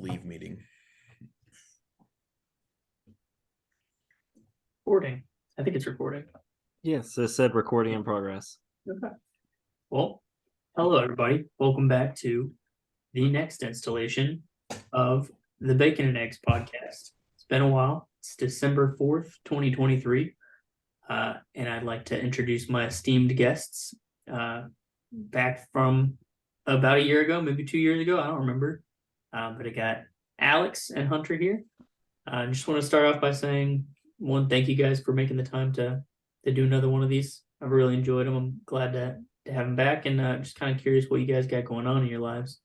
leave meeting. Recording. I think it's recording. Yes, it said recording in progress. Okay. Well, hello everybody. Welcome back to the next installation of the Bacon and Eggs podcast. It's been a while. It's December 4th, 2023. And I'd like to introduce my esteemed guests back from about a year ago, maybe 2 years ago. I don't remember. But I got Alex and Hunter here. I just want to start off by saying, one, thank you guys for making the time to do another one of these. I've really enjoyed them. I'm glad to have them back, and just kind of curious what you guys got going on in your lives.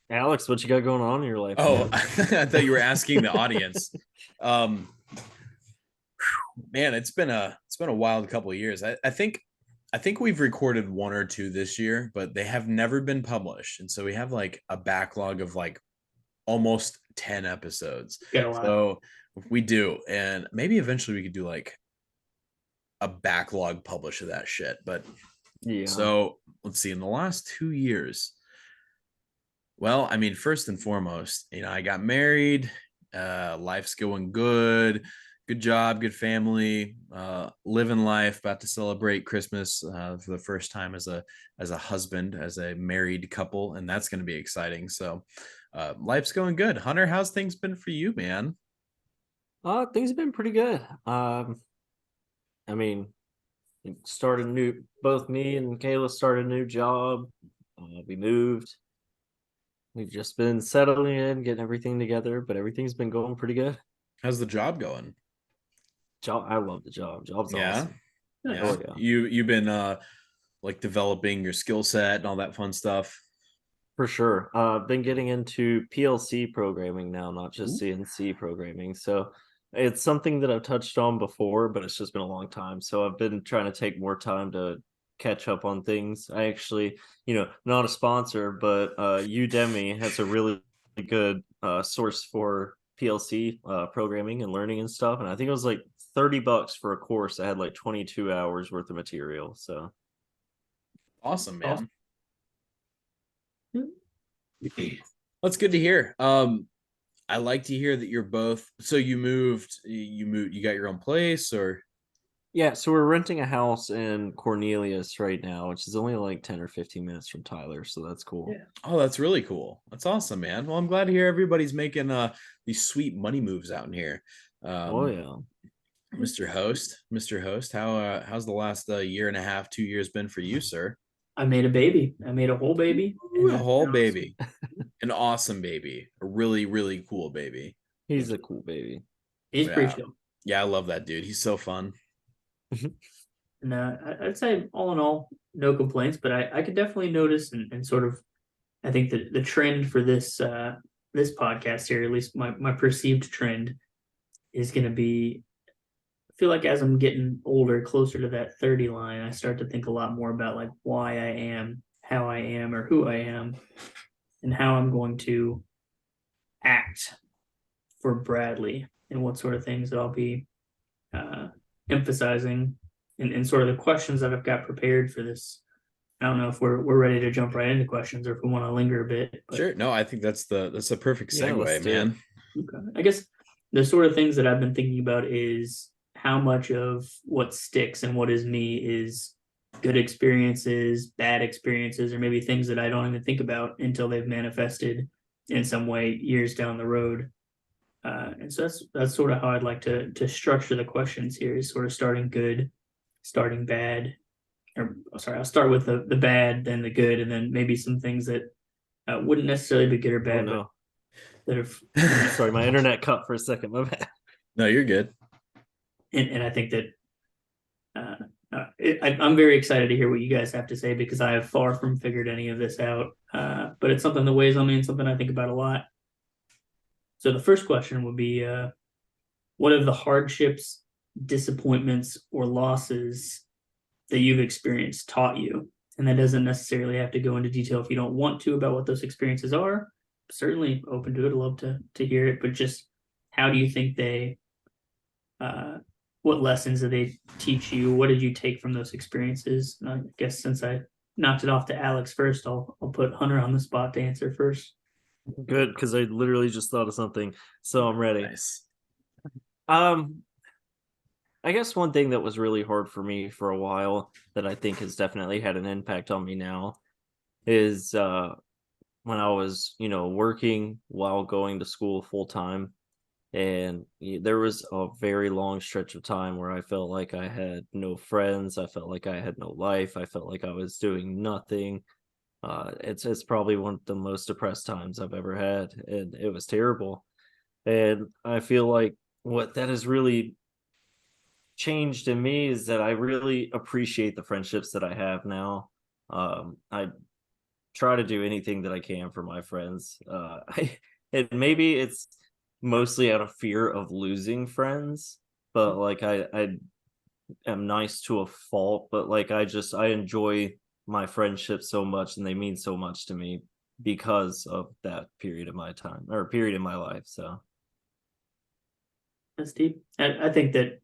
Alex, what you got going on in your life? Oh, I thought you were asking the audience. Man, it's been a wild couple of years. I think we've recorded one or two this year, but they have never been published, and so we have like a backlog of like almost 10 episodes. So we do, and maybe eventually we could do like a backlog publish of that shit. But yeah. So let's see. In the last 2 years, well, I mean, first and foremost, I got married. Life's going good. Good job, good family, living life. About to celebrate Christmas for the first time as a husband, as a married couple, and that's going to be exciting. So, life's going good. Hunter, how's things been for you, man? Things have been pretty good. I mean, both me and Kayla started a new job. We moved. We've just been settling in, getting everything together, but everything's been going pretty good. How's the job going? I love the job. Job's awesome. Yeah. Oh, yeah. You've been like developing your skill set and all that fun stuff. For sure. Been getting into PLC programming now, not just CNC programming. So it's something that I've touched on before, but it's just been a long time. So I've been trying to take more time to catch up on things. I actually, not a sponsor, but Udemy has a really good source for PLC programming and learning and stuff. And I think it was like $30 for a course that had like 22 hours worth of material. So awesome, man. That's good to hear. I like to hear that you're both. So you moved, you got your own place, or? Yeah, so we're renting a house in Cornelius right now, which is only like 10 or 15 minutes from Tyler, so that's cool. Yeah. Oh, that's really cool. That's awesome, man. Well, I'm glad to hear everybody's making these sweet money moves out in here. Oh yeah. Mr. Host, how's the last year and a half, 2 years been for you, sir? I made a baby. I made a whole baby. Ooh, a whole baby. An awesome baby. A really, really cool baby. He's a cool baby. He's pretty chill. Yeah, I love that dude. He's so fun. And I'd say all in all, no complaints, but I could definitely notice and sort of, I think that the trend for this podcast here, at least my perceived trend, is going to be, I feel like as I'm getting older, closer to that 30 line, I start to think a lot more about like why I am, how I am, or who I am, and how I'm going to act for Bradley, and what sort of things that I'll be emphasizing, and sort of the questions that I've got prepared for this. I don't know if we're ready to jump right into questions, or if we want to linger a bit. But... Sure. No, I think that's a perfect segue, man. Okay. I guess the sort of things that I've been thinking about is how much of what sticks and what is me is good experiences, bad experiences, or maybe things that I don't even think about until they've manifested in some way years down the road. And so that's sort of how I'd like to structure the questions here, is sort of starting good, starting bad, or sorry, I'll start with the bad, then the good, and then maybe some things that wouldn't necessarily be good or bad. Oh, no. But that have sorry, my internet cut for a second. My bad. No, you're good. And I think that I'm very excited to hear what you guys have to say, because I have far from figured any of this out. But it's something that weighs on me and something I think about a lot. So the first question would be, what have the hardships, disappointments, or losses that you've experienced taught you? And that doesn't necessarily have to go into detail if you don't want to about what those experiences are. Certainly open to it. I'd love to hear it. But just how do you think they, what lessons did they teach you? What did you take from those experiences? And I guess since I knocked it off to Alex first, I'll put Hunter on the spot to answer first. Good, because I literally just thought of something, so I'm ready. Nice. I guess one thing that was really hard for me for a while that I think has definitely had an impact on me now is when I was, working while going to school full time. And there was a very long stretch of time where I felt like I had no friends. I felt like I had no life. I felt like I was doing nothing. It's probably one of the most depressed times I've ever had, and it was terrible. And I feel like what that has really changed in me is that I really appreciate the friendships that I have now. I try to do anything that I can for my friends. And maybe it's mostly out of fear of losing friends, but like I am nice to a fault, but like I enjoy my friendships so much and they mean so much to me because of that period of my time or period in my life. So That's deep. I think that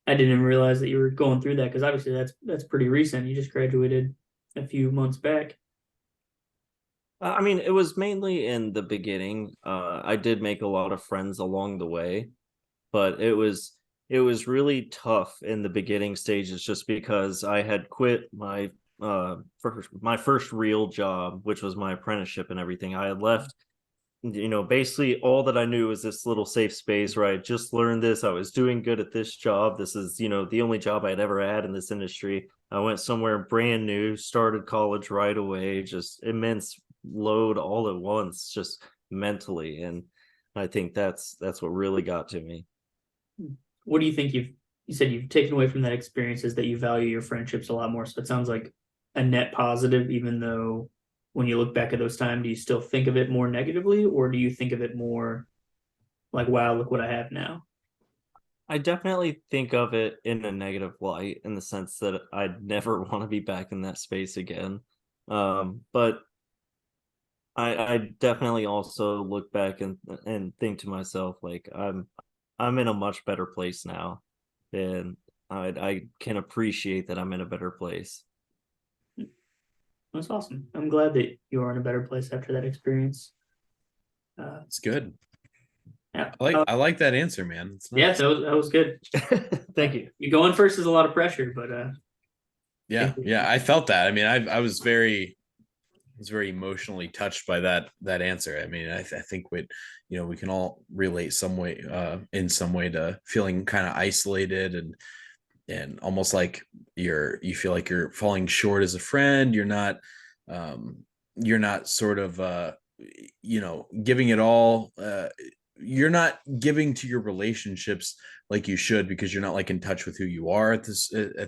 I didn't even realize that you were going through that because obviously that's pretty recent. You just graduated a few months back. I mean, it was mainly in the beginning. I did make a lot of friends along the way, but it was really tough in the beginning stages just because I had quit my first real job, which was my apprenticeship and everything. I had left, basically all that I knew was this little safe space where I just learned this. I was doing good at this job. This is, the only job I'd ever had in this industry. I went somewhere brand new, started college right away, just immense load all at once, just mentally. And I think that's what really got to me. What do you think you said you've taken away from that experience is that you value your friendships a lot more. So it sounds like a net positive, even though when you look back at those times, do you still think of it more negatively, or do you think of it more like, wow, look what I have now? I definitely think of it in a negative light in the sense that I'd never want to be back in that space again. But I definitely also look back and think to myself like I'm in a much better place now, and I can appreciate that I'm in a better place. That's awesome. I'm glad that you are in a better place after that experience. It's good. Yeah, I like that answer, man. It's yeah, nice. that was good. Thank you. You going first is a lot of pressure, but Yeah. I felt that. I mean, I was very emotionally touched by that answer. I mean, I think we can all relate some way, in some way, to feeling kind of isolated and almost like you feel like you're falling short as a friend. You're not sort of giving it all. You're not giving to your relationships like you should, because you're not like in touch with who you are at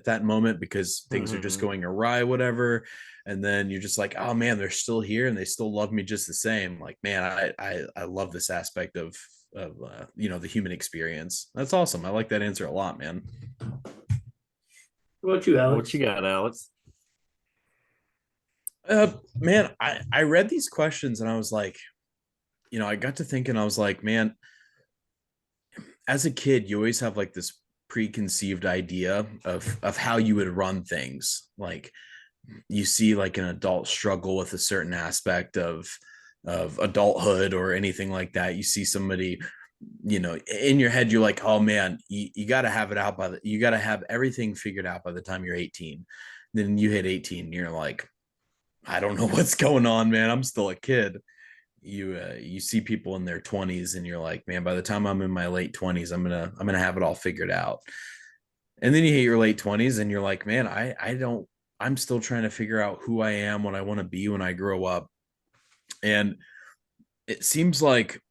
that moment, because things are just Mhm. going awry, whatever. And then you're just like, oh man, they're still here and they still love me just the same. Like, man, I love this aspect of the human experience. That's awesome. I like that answer a lot, man. what about you, What Alex? you got, Alex? Man, I read these questions and I was like, I got to thinking. I was like, man, as a kid, you always have like this preconceived idea of how you would run things. Like, you see like an adult struggle with a certain aspect of adulthood or anything like that. You see somebody, in your head, you're like, oh man, you got to have it out you got to have everything figured out by the time you're 18. Then you hit 18 and you're like, I don't know what's going on, man. I'm still a kid. You see people in their 20s and you're like, man, by the time I'm in my late 20s, I'm gonna have it all figured out. And then you hit your late 20s and you're like, man, I don't I'm still trying to figure out who I am, what I want to be when I grow up. And it seems like,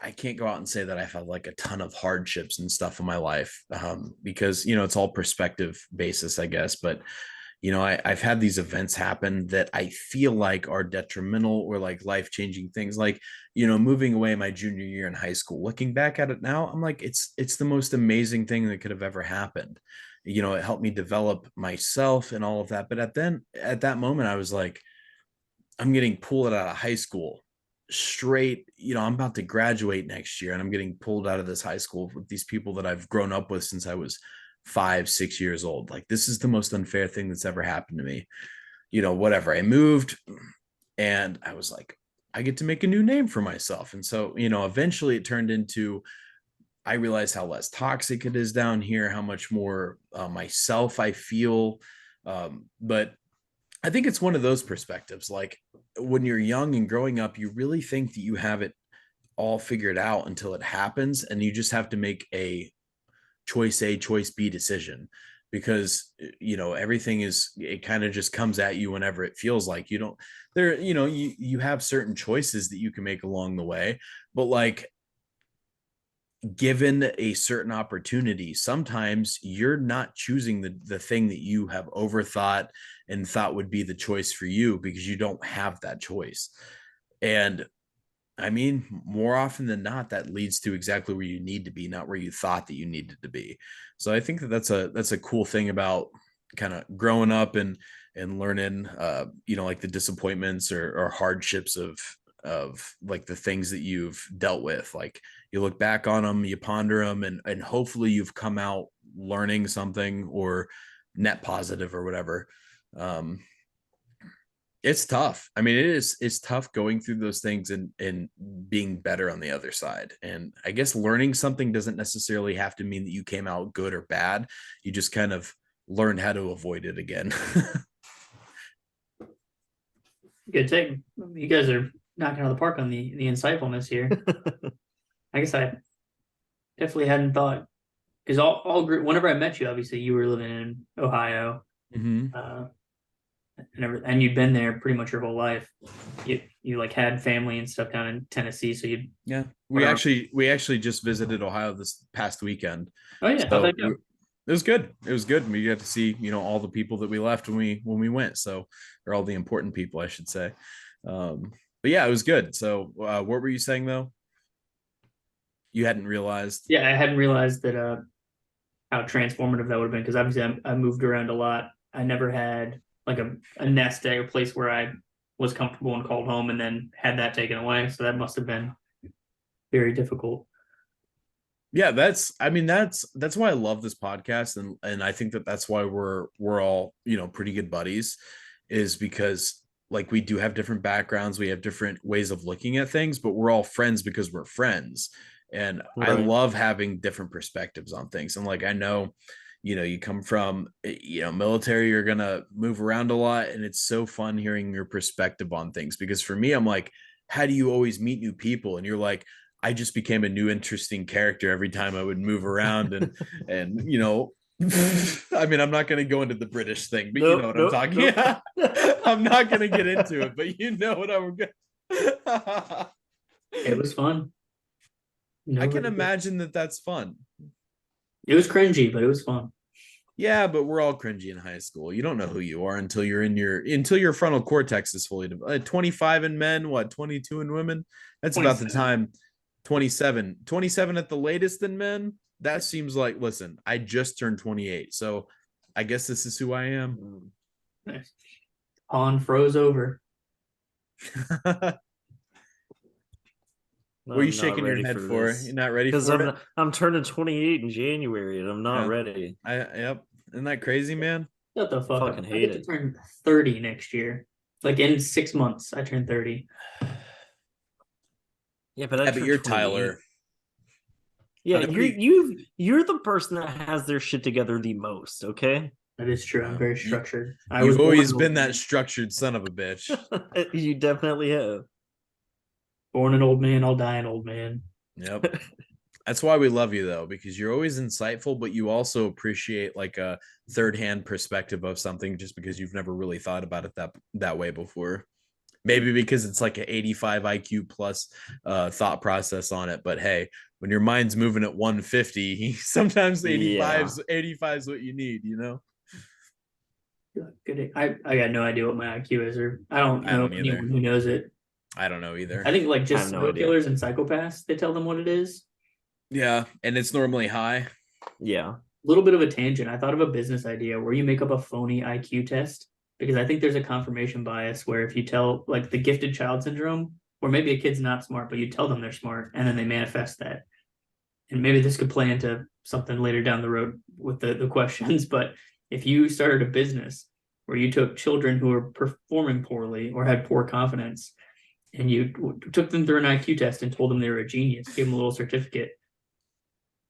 I can't go out and say that I've had like a ton of hardships and stuff in my life, because it's all perspective basis, I guess. But I've had these events happen that I feel like are detrimental or like life changing things. Like, moving away my junior year in high school. Looking back at it now, I'm like, it's the most amazing thing that could have ever happened. It helped me develop myself and all of that. But at that moment, I was like, I'm getting pulled out of high school straight. I'm about to graduate next year and I'm getting pulled out of this high school with these people that I've grown up with since I was 5, 6 years old. Like, this is the most unfair thing that's ever happened to me. Whatever. I moved and I was like, I get to make a new name for myself. And so, eventually it turned into, I realized how less toxic it is down here, how much more myself I feel. But I think it's one of those perspectives. Like when you're young and growing up, you really think that you have it all figured out until it happens. And you just have to make a choice A, choice B decision, because everything it kind of just comes at you whenever it feels like. You have certain choices that you can make along the way, but like given a certain opportunity, sometimes you're not choosing the thing that you have overthought and thought would be the choice for you, because you don't have that choice. And I mean, more often than not, that leads to exactly where you need to be, not where you thought that you needed to be. So I think that that's a cool thing about kind of growing up and learning, like the disappointments or hardships of like the things that you've dealt with. Like you look back on them, you ponder them, and hopefully you've come out learning something or net positive or whatever. It's tough. I mean, it's tough going through those things and being better on the other side. And I guess learning something doesn't necessarily have to mean that you came out good or bad. You just kind of learned how to avoid it again. Good take. You guys are knocking out of the park on the insightfulness here. I guess I definitely hadn't thought, because whenever I met you, obviously you were living in Ohio. Mm-hmm. And you'd been there pretty much your whole life. You like had family and stuff down in Tennessee, so we actually just visited Ohio this past weekend. Oh yeah, so it was good. It was good. We got to see all the people that we left when we went. So they're all the important people, I should say. But yeah, it was good. So what were you saying though? You hadn't realized? Yeah, I hadn't realized that how transformative that would have been, because obviously I moved around a lot. I never had like a nest egg, a place where I was comfortable and called home, and then had that taken away. So that must have been very difficult. Yeah, that's why I love this podcast, and I think that that's why we're all pretty good buddies, is because like we do have different backgrounds, we have different ways of looking at things, but we're all friends because we're friends. And right. I love having different perspectives on things. And like I know you come from military, you're gonna move around a lot, and it's so fun hearing your perspective on things, because for me, I'm like, how do you always meet new people? And you're like, I just became a new interesting character every time I would move around. And I mean, I'm not going to go into the British thing, but you know what I'm talking about. I'm not going to get into it, but you know what I'm going. It was fun. I can imagine that's fun. It was cringy, but it was fun. Yeah, but we're all cringy in high school. You don't know who you are until your frontal cortex is fully developed. 25 in men, 22 in women. That's 27. About the time. 27 at the latest in men. That seems like, listen, I just turned 28, so I guess this is who I am. Nice. On froze over. What are you shaking your head for? You're not ready for it? I'm turning 28 in January, and I'm not ready. Yep. Isn't that crazy, man? Shut the fuck up. I get to turn 30 next year. Like in 6 months, I turn 30. Yeah, but you're Tyler. Yeah, you're the person that has their shit together the most, okay? That is true. I'm very structured. You've always been that structured son of a bitch. You definitely have. Born an old man, I'll die an old man. Yep. That's why we love you, though, because you're always insightful, but you also appreciate like a third-hand perspective of something, just because you've never really thought about it that way before. Maybe because it's like an 85 IQ plus thought process on it. But hey, when your mind's moving at 150, sometimes 85 is what you need, Good. I got no idea what my IQ is, or I don't know anyone who knows it. I don't know either. I think like just serial killers and psychopaths, they tell them what it is. Yeah, and it's normally high. Yeah. A little bit of a tangent. I thought of a business idea where you make up a phony IQ test, because I think there's a confirmation bias where if you tell like the gifted child syndrome, or maybe a kid's not smart, but you tell them they're smart and then they manifest that. And maybe this could play into something later down the road with the questions. But if you started a business where you took children who were performing poorly or had poor confidence, and you took them through an IQ test and told them they were a genius, gave them a little certificate,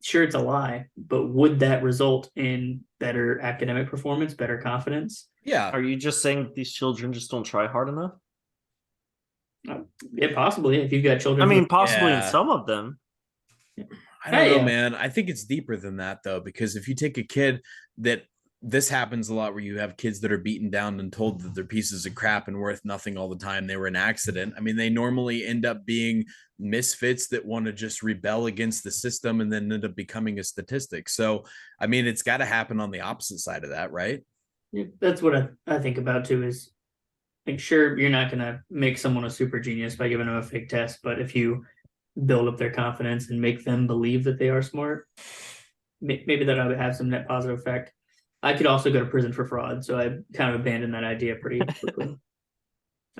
sure, it's a lie, but would that result in better academic performance, better confidence? Yeah. Are you just saying these children just don't try hard enough? Yeah, possibly. If you've got children, I mean, possibly in Yeah. some of them. I don't know, yeah. man. I think it's deeper than that, though, because if you take a kid that this happens a lot where you have kids that are beaten down and told that they're pieces of crap and worth nothing all the time. They were an accident. I mean, they normally end up being misfits that want to just rebel against the system and then end up becoming a statistic. So, I mean, it's got to happen on the opposite side of that, right? Yeah, that's what I think about too. Is like, sure, you're not going to make someone a super genius by giving them a fake test, but if you build up their confidence and make them believe that they are smart, maybe that would have some net positive effect. I could also go to prison for fraud, so I kind of abandoned that idea pretty quickly.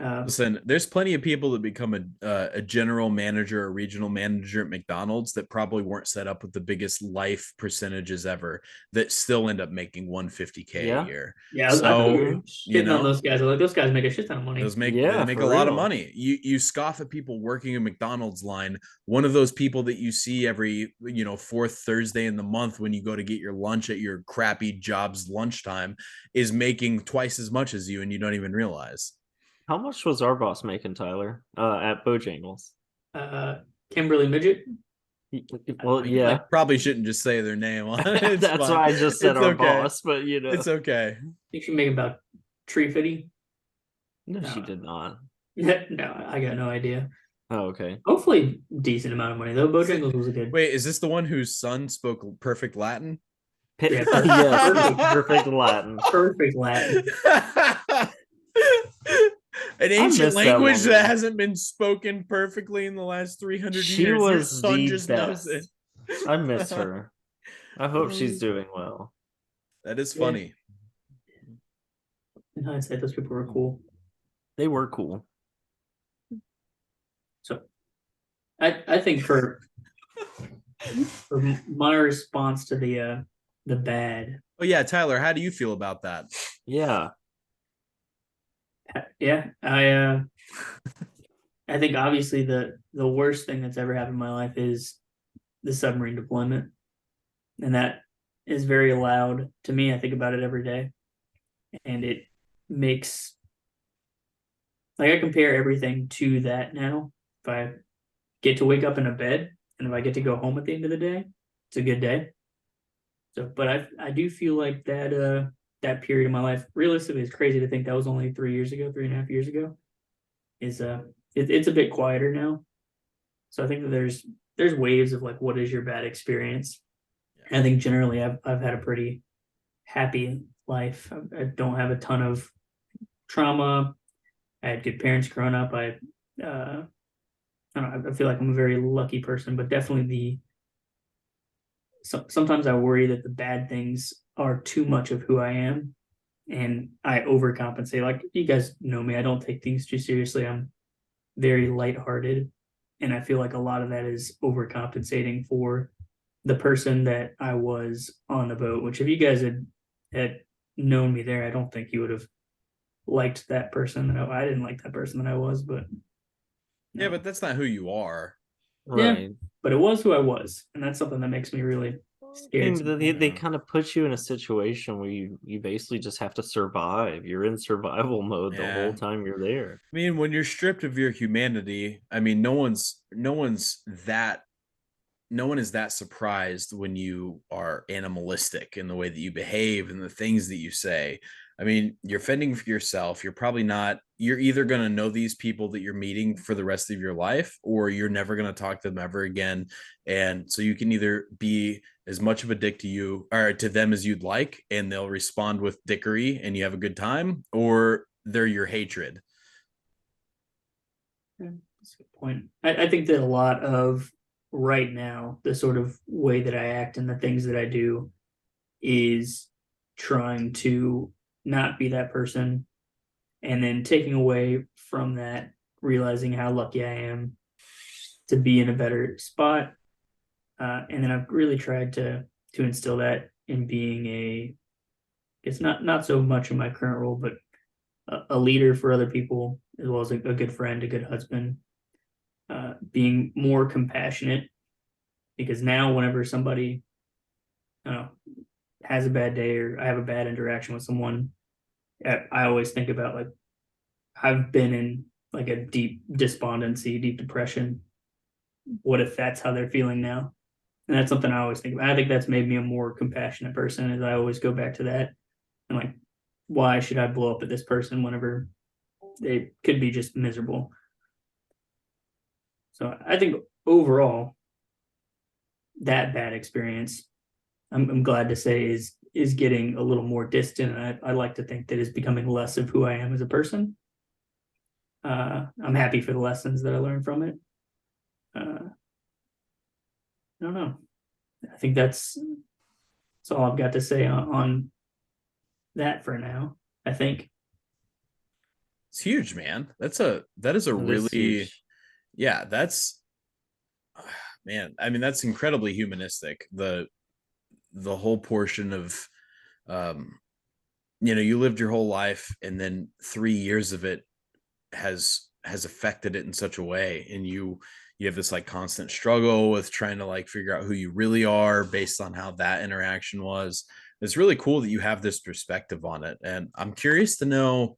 Listen, there's plenty of people that become a general manager or regional manager at McDonald's that probably weren't set up with the biggest life percentages ever that still end up making 150K a year. Yeah, so shitting on those guys. Like, those guys make a shit ton of money. They make a lot of money. You scoff at people working a McDonald's line. One of those people that you see every fourth Thursday in the month when you go to get your lunch at your crappy job's lunchtime is making twice as much as you, and you don't even realize. How much was our boss making, Tyler, at Bojangles? Kimberly Midget. Well, yeah. I probably shouldn't just say their name. That's fine. Why I just said our boss, but it's okay. I think she made about $350. No, she did not. No, I got no idea. Oh, okay. Hopefully, decent amount of money though. Bojangles was a good. Wait, is this the one whose son spoke perfect Latin? Yeah, perfect Latin. Perfect Latin. An ancient language that hasn't been spoken perfectly in the last 300 years. She was son the just best. Knows it. I miss her. I hope she's doing well. That is funny. In hindsight, those people were cool. They were cool. So, I think for my response to the bad. Oh yeah, Tyler, how do you feel about that? Yeah. Yeah, I think obviously the worst thing that's ever happened in my life is the submarine deployment, and that is very loud to me. I think about it every day, and it makes I compare everything to that now. If I get to wake up in a bed and if I get to go home at the end of the day, it's a good day. So, but I do feel like that period of my life, realistically, it's crazy to think that was only 3.5 years ago. It's a bit quieter now. So I think that there's waves of like, what is your bad experience? And I think generally I've had a pretty happy life. I don't have a ton of trauma. I had good parents growing up. I don't know. I feel like I'm a very lucky person, but definitely sometimes I worry that the bad things are too much of who I am, and I overcompensate. Like, you guys know me, I don't take things too seriously. I'm very lighthearted, and I feel like a lot of that is overcompensating for the person that I was on the boat. Which, if you guys had known me there, I don't think you would have liked that person. I didn't like that person that I was, but yeah, but that's not who you are. Right. Yeah, but it was who I was, and that's something that makes me really scared. They kind of put you in a situation where you basically just have to survive. You're in survival mode the whole time you're there. I mean, when you're stripped of your humanity, I mean, no one is that surprised when you are animalistic in the way that you behave and the things that you say. I mean, you're fending for yourself. You're either going to know these people that you're meeting for the rest of your life, or you're never going to talk to them ever again. And so you can either be as much of a dick to you or to them as you'd like, and they'll respond with dickery and you have a good time, or they're your hatred. Yeah, that's a good point. I think that a lot of right now, the sort of way that I act and the things that I do is trying to not be that person, and then taking away from that, realizing how lucky I am to be in a better spot. And then I've really tried to instill that in being it's not so much in my current role, but a leader for other people, as well as a good friend, a good husband, being more compassionate, because now whenever somebody has a bad day or I have a bad interaction with someone, I always think about like I've been in like a deep despondency, deep depression. What if that's how they're feeling now? And that's something I always think about. I think that's made me a more compassionate person, as I always go back to that. And like, why should I blow up at this person whenever they could be just miserable? So I think overall, that bad experience, I'm glad to say, is getting a little more distant. And I like to think that is becoming less of who I am as a person. I'm happy for the lessons that I learned from it. I don't know. I think that's all I've got to say on that for now. I think It's huge, man. That is a It is really, huge. yeah, that's, man. I mean, that's incredibly humanistic. The whole portion of, um, you lived your whole life, and then 3 years of it has affected it in such a way, and you have this like constant struggle with trying to like figure out who you really are based on how that interaction was. It's really cool that you have this perspective on it, and I'm curious to know,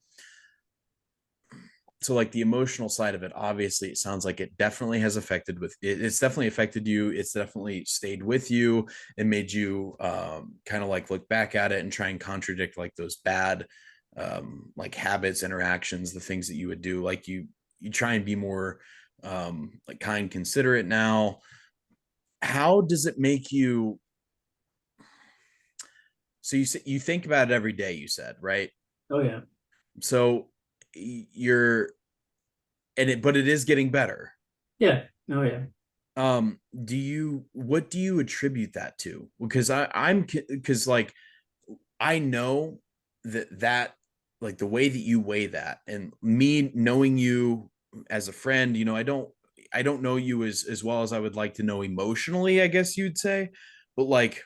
so like the emotional side of it, obviously it sounds like it definitely has affected with it, it's definitely affected you, it's definitely stayed with you and made you kind of like look back at it and try and contradict like those bad like habits, interactions, the things that you would do, like you try and be more like kind, considerate now. How does it make you, so you think about it every day, you said, right? oh yeah. So you're, but it is getting better. Yeah. Oh yeah. What do you attribute that to? Because because like I know that like the way that you weigh that, and me knowing you as a friend, I don't know you as well as I would like to know emotionally, I guess you'd say. But like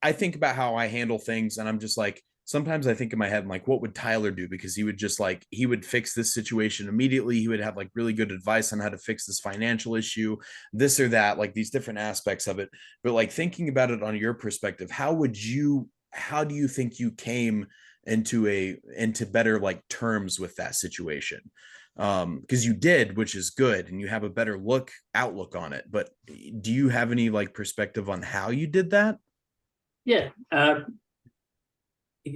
I think about how I handle things, and I'm just like, sometimes I think in my head, I'm like, what would Tyler do? Because he would fix this situation immediately. He would have like really good advice on how to fix this financial issue, this or that, like these different aspects of it. But like thinking about it on your perspective, how do you think you came into better like terms with that situation? Because you did, which is good, and you have a better outlook on it. But do you have any like perspective on how you did that? Yeah.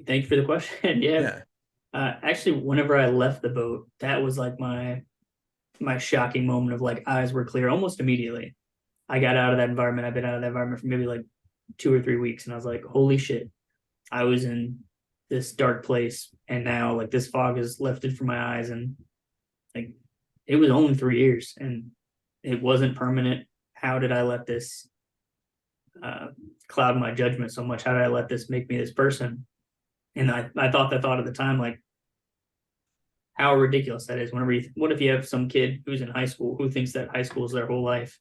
Thank you for the question. Yeah. Yeah. Actually, whenever I left the boat, that was like my shocking moment of like eyes were clear almost immediately. I got out of that environment. I've been out of that environment for maybe like 2 or 3 weeks, and I was like, holy shit, I was in this dark place, and now like this fog is lifted from my eyes, and like it was only 3 years, and it wasn't permanent. How did I let this cloud my judgment so much? How did I let this make me this person? And I thought that thought at the time, like how ridiculous that is. What if you have some kid who's in high school who thinks that high school is their whole life?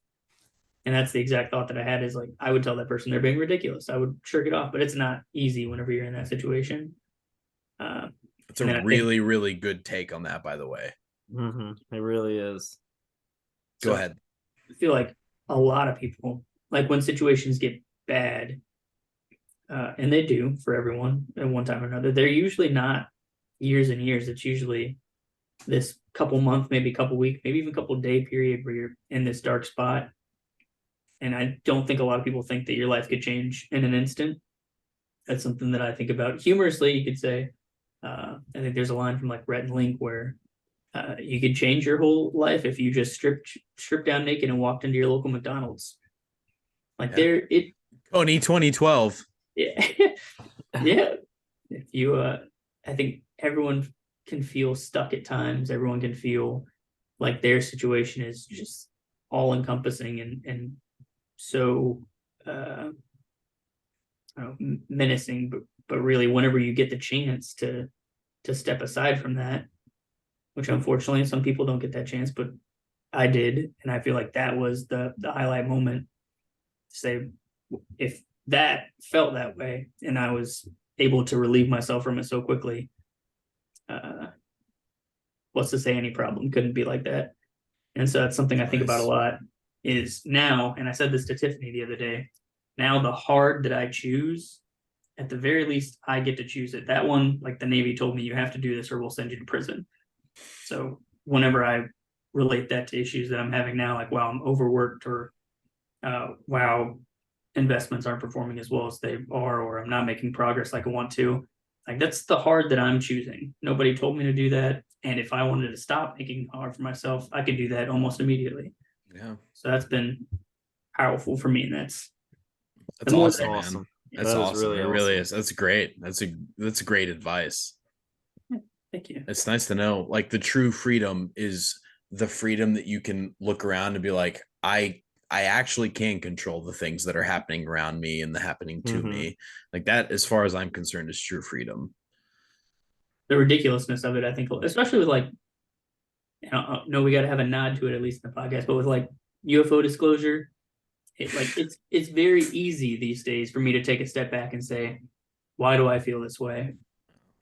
And that's the exact thought that I had, is like, I would tell that person they're being ridiculous. I would shirk it off, but it's not easy whenever you're in that situation. It's a really, really good take on that, by the way. It really is. Go ahead. I feel like a lot of people, like when situations get bad, and they do for everyone at one time or another, they're usually not years and years. It's usually this couple month, maybe couple week, maybe even couple day period where you're in this dark spot. And I don't think a lot of people think that your life could change in an instant. That's something that I think about humorously. You could say, I think there's a line from like Rhett and Link where you could change your whole life if you just stripped down naked and walked into your local McDonald's. Like Tony 2012. Yeah. Yeah. If you I think everyone can feel stuck at times. Everyone can feel like their situation is just all encompassing and so menacing, but really whenever you get the chance to step aside from that, which unfortunately some people don't get that chance, but I did, and I feel like that was the highlight moment to say, if that felt that way and I was able to relieve myself from it so quickly, what's to say any problem couldn't be like that. And so that's something I think about a lot is now, and I said this to Tiffany the other day, now the hard that I choose, at the very least, I get to choose it. That one, like the Navy told me, you have to do this or we'll send you to prison. So whenever I relate that to issues that I'm having now, like, wow, I'm overworked, or wow, investments aren't performing as well as they are, or I'm not making progress like I want to. Like, that's the hard that I'm choosing. Nobody told me to do that. And if I wanted to stop making it hard for myself, I could do that almost immediately. Yeah. So that's been powerful for me. And that's awesome, awesome. man. That That's is awesome. really It really awesome. is. That's great. That's great advice. Thank you. It's nice to know, like, the true freedom is the freedom that you can look around and be like, I actually can control the things that are happening around me and the happening to me. Like, that, as far as I'm concerned, is true freedom. The ridiculousness of it, I think, especially with like, no, we got to have a nod to it at least in the podcast, but with like UFO disclosure, it's very easy these days for me to take a step back and say, why do I feel this way?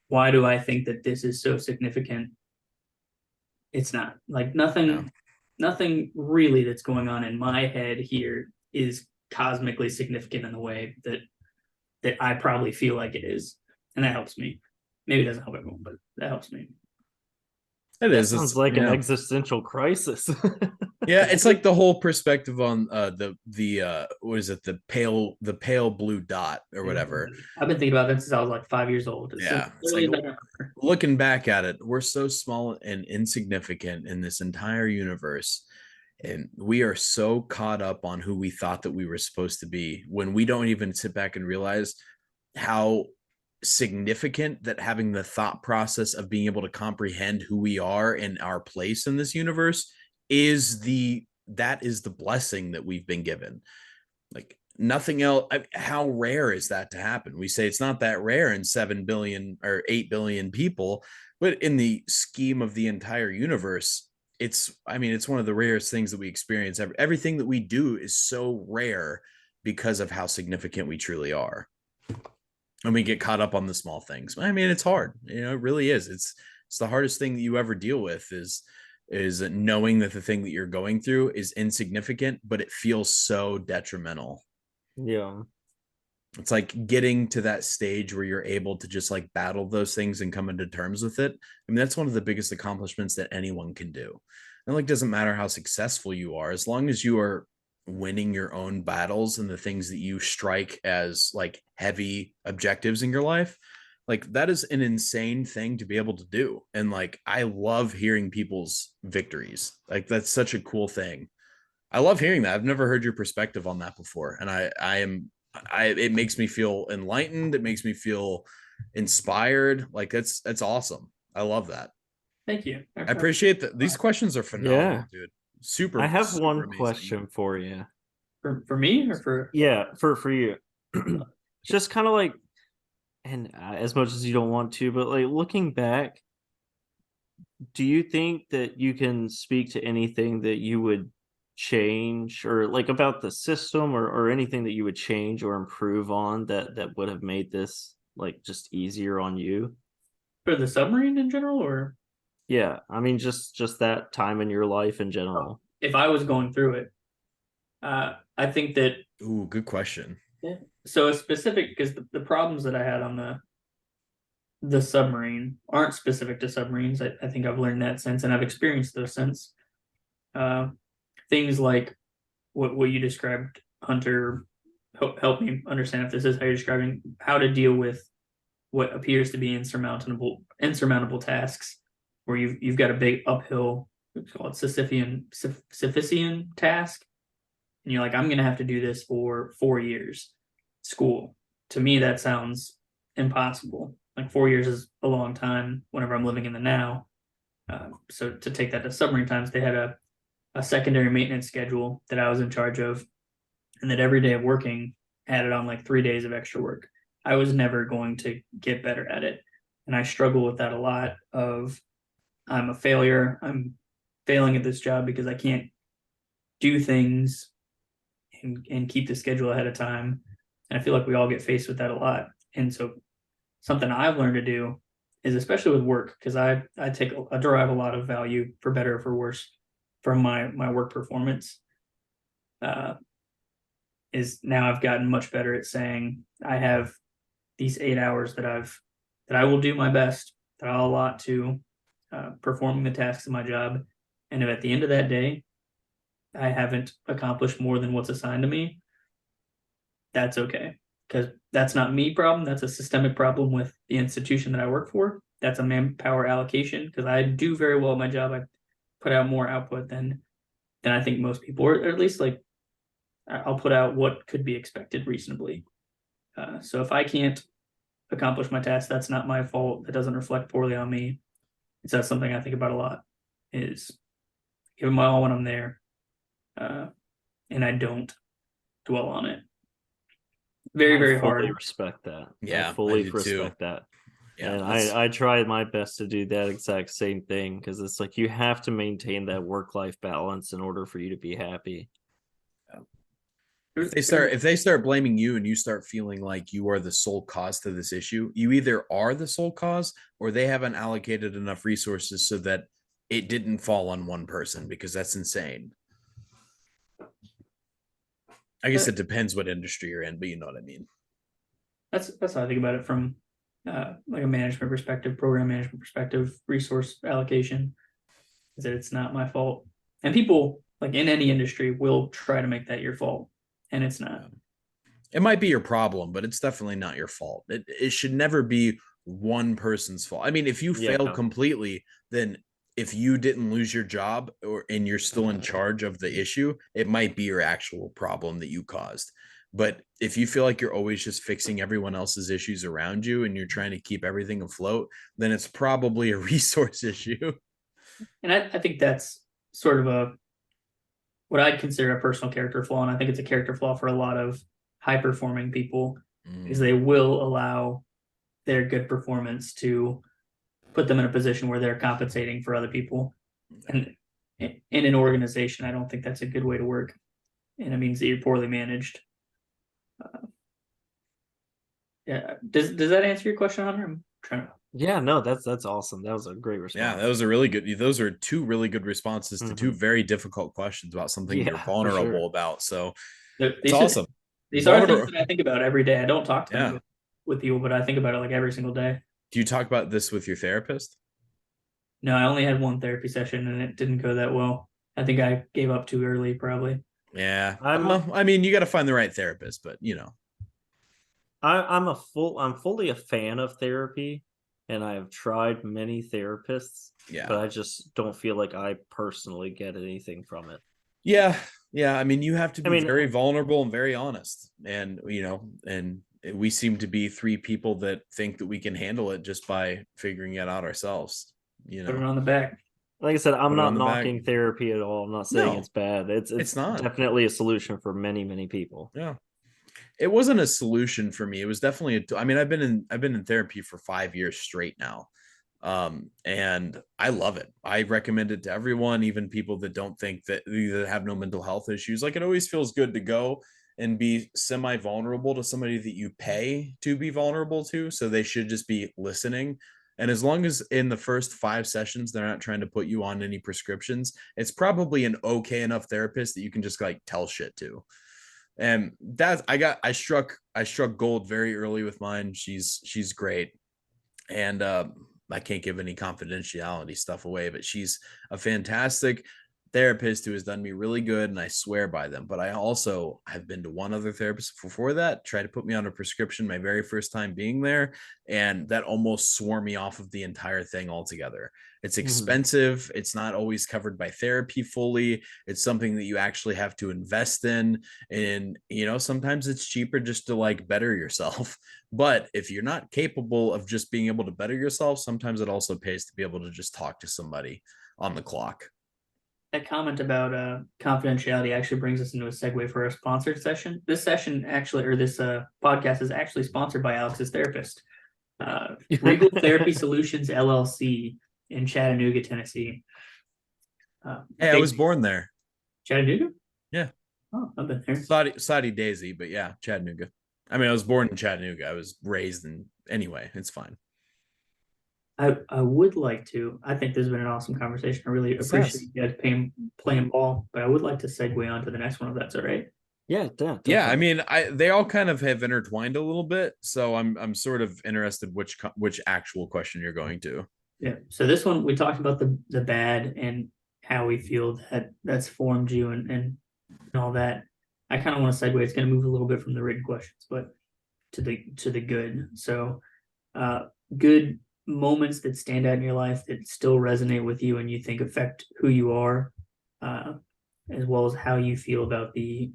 Why do I think that this is so significant? It's not. Like, nothing really that's going on in my head here is cosmically significant in the way that I probably feel like it is. And that helps me. Maybe it doesn't help everyone, but that helps me. It is. Sounds like an existential crisis. Yeah, it's like the whole perspective on the what is it, the pale blue dot or whatever. I've been thinking about that since I was like 5 years old. It's like, looking back at it, we're so small and insignificant in this entire universe, and we are so caught up on who we thought that we were supposed to be, when we don't even sit back and realize how significant that having the thought process of being able to comprehend who we are and our place in this universe is the blessing that we've been given. Like, nothing else. How rare is that to happen? We say it's not that rare in 7 billion or 8 billion people, but in the scheme of the entire universe, it's one of the rarest things that we experience. Everything that we do is so rare because of how significant we truly are. And we get caught up on the small things. I mean, it's hard. It really is. It's the hardest thing that you ever deal with is knowing that the thing that you're going through is insignificant, but it feels so detrimental. Yeah. It's like getting to that stage where you're able to just like battle those things and come into terms with it. I mean, that's one of the biggest accomplishments that anyone can do. And like, doesn't matter how successful you are, as long as you are winning your own battles and the things that you strike as like heavy objectives in your life, like, that is an insane thing to be able to do. And like, I love hearing people's victories. Like, that's such a cool thing. I love hearing that. I've never heard your perspective on that before. And it makes me feel enlightened. It makes me feel inspired. Like, that's awesome. I love that. Thank you. I appreciate that. These questions are phenomenal, dude. Super. I have super one amazing. question for you. For me or for? Yeah, for you. Just kind of like, and as much as you don't want to, but like, looking back, do you think that you can speak to anything that you would change, or like about the system, or anything that you would change or improve on that would have made this like just easier on you? For the submarine in general, or? Yeah, I mean, just that time in your life in general. If I was going through it, I think that. Ooh, good question. Yeah. So it's specific because the problems that I had on the submarine aren't specific to submarines. I think I've learned that since, and I've experienced those since. Things like what you described, Hunter. Help me understand if this is how you're describing how to deal with what appears to be insurmountable tasks, where you've got a big uphill, what's called Sisyphean task, and you're like, I'm going to have to do this for 4 years. School, to me, that sounds impossible. Like, 4 years is a long time whenever I'm living in the now. So to take that to submarine times, they had a secondary maintenance schedule that I was in charge of, and that every day of working added on like 3 days of extra work. I was never going to get better at it. And I struggle with that a lot of, I'm a failure. I'm failing at this job because I can't do things and keep the schedule ahead of time. And I feel like we all get faced with that a lot. And so something I've learned to do is especially with work, because I derive a lot of value, for better or for worse, from my work performance. Is now I've gotten much better at saying I have these 8 hours that I will do my best, that I'll allot to performing the tasks of my job, and if at the end of that day I haven't accomplished more than what's assigned to me, that's okay, because that's not me problem. That's a systemic problem with the institution that I work for. That's a manpower allocation, because I do very well at my job. I put out more output than I think most people, or at least like I'll put out what could be expected reasonably. So if I can't accomplish my task, that's not my fault. That doesn't reflect poorly on me. It's that's something I think about a lot, is giving my all when I'm there, and I don't dwell on it. Very, very hard. I fully respect that. Yeah, I fully I do respect too. that. Yeah, And I try my best to do that exact same thing, because it's like you have to maintain that work-life balance in order for you to be happy. if they start blaming you and you start feeling like you are the sole cause to this issue, you either are the sole cause or they haven't allocated enough resources so that it didn't fall on one person, because that's insane. I guess it depends what industry you're in, but you know what I mean. That's how I think about it from like a management perspective, program management perspective, resource allocation, is that it's not my fault. And people, like in any industry, will try to make that your fault, and it's not. It might be your problem, but it's definitely not your fault. It should never be one person's fault. I mean, if you fail completely, then if you didn't lose your job and you're still in charge of the issue, it might be your actual problem that you caused. But if you feel like you're always just fixing everyone else's issues around you and you're trying to keep everything afloat, then it's probably a resource issue. And I think that's sort of what I'd consider a personal character flaw, and I think it's a character flaw for a lot of high-performing people, is they will allow their good performance to put them in a position where they're compensating for other people. And in an organization, I don't think that's a good way to work, and it means that you're poorly managed. Yeah. Does that answer your question, Hunter? I'm trying to. Yeah, no, that's awesome. That was a great response. Yeah, that was a really good. Those are two really good responses to two very difficult questions about something you're vulnerable about. So it's awesome. These are things that I think about every day. I don't talk to them with you, but I think about it like every single day. Do you talk about this with your therapist? No, I only had one therapy session and it didn't go that well. I think I gave up too early, probably. Yeah. I mean, you got to find the right therapist, but you know. I'm fully a fan of therapy, and I have tried many therapists. Yeah. But I just don't feel like I personally get anything from it. Yeah. Yeah. I mean, you have to be very vulnerable and very honest. And, you know, and we seem to be three people that think that we can handle it just by figuring it out ourselves. You know, put it on the back. Like I said, I'm not knocking therapy at all. I'm not saying it's bad. It's not definitely a solution for many, many people. Yeah. It wasn't a solution for me. It was definitely I mean, I've been in therapy for 5 years straight now. And I love it. I recommend it to everyone, even people that don't think that have no mental health issues. Like, it always feels good to go and be semi-vulnerable to somebody that you pay to be vulnerable to. So they should just be listening. And as long as in the first 5 sessions, they're not trying to put you on any prescriptions, it's probably an okay enough therapist that you can just like tell shit to. And that I struck gold very early with mine. She's great. And I can't give any confidentiality stuff away, but she's a fantastic therapist who has done me really good, and I swear by them. But I also have been to one other therapist before that, tried to put me on a prescription my very first time being there, and that almost swore me off of the entire thing altogether. It's expensive. It's not always covered by therapy fully. It's something that you actually have to invest in. And, you know, sometimes it's cheaper just to like better yourself. But if you're not capable of just being able to better yourself, sometimes it also pays to be able to just talk to somebody on the clock. That comment about confidentiality actually brings us into a segue for a sponsored session. This session actually, or this podcast is actually sponsored by Alex's therapist, Regal Therapy Solutions LLC in Chattanooga, Tennessee. Hey, I was born there. Chattanooga? Yeah. Oh, I've been there. Saudi Daisy, but yeah, Chattanooga. I mean, I was born in Chattanooga. I was raised in, anyway, it's fine. I would like to. I think this has been an awesome conversation. I really appreciate you guys playing ball, but I would like to segue on to the next one if that's all right. Yeah, Yeah, I definitely. mean, they all kind of have intertwined a little bit, so I'm sort of interested which actual question you're going to. Yeah. So this one we talked about the bad and how we feel that that's formed you and all that. I kind of want to segue. It's going to move a little bit from the written questions, but to the good. So, good moments that stand out in your life that still resonate with you and you think affect who you are, as well as how you feel about the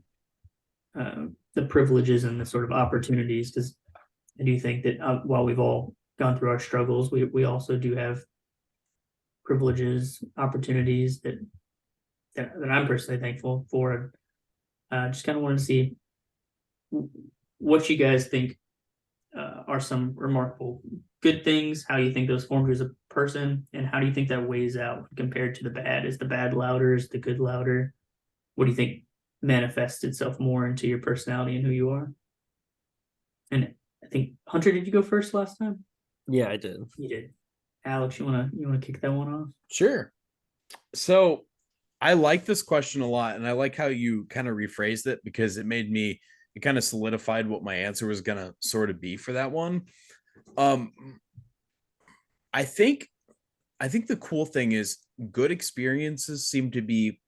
privileges and the sort of opportunities. Because I do think that while we've all gone through our struggles, we also do have privileges, opportunities that I'm personally thankful for. Just kind of wanted to see what you guys think are some remarkable good things, how you think those formed you as a person, and how do you think that weighs out compared to the bad? Is the bad louder? Is the good louder? What do you think manifests itself more into your personality and who you are? And I think Hunter, did you go first last time? Yeah, I did. You did. Alex, you wanna kick that one off? Sure. So I like this question a lot, and I like how you kind of rephrased it because it kind of solidified what my answer was gonna sort of be for that one. Um, I think the cool thing is good experiences seem to be,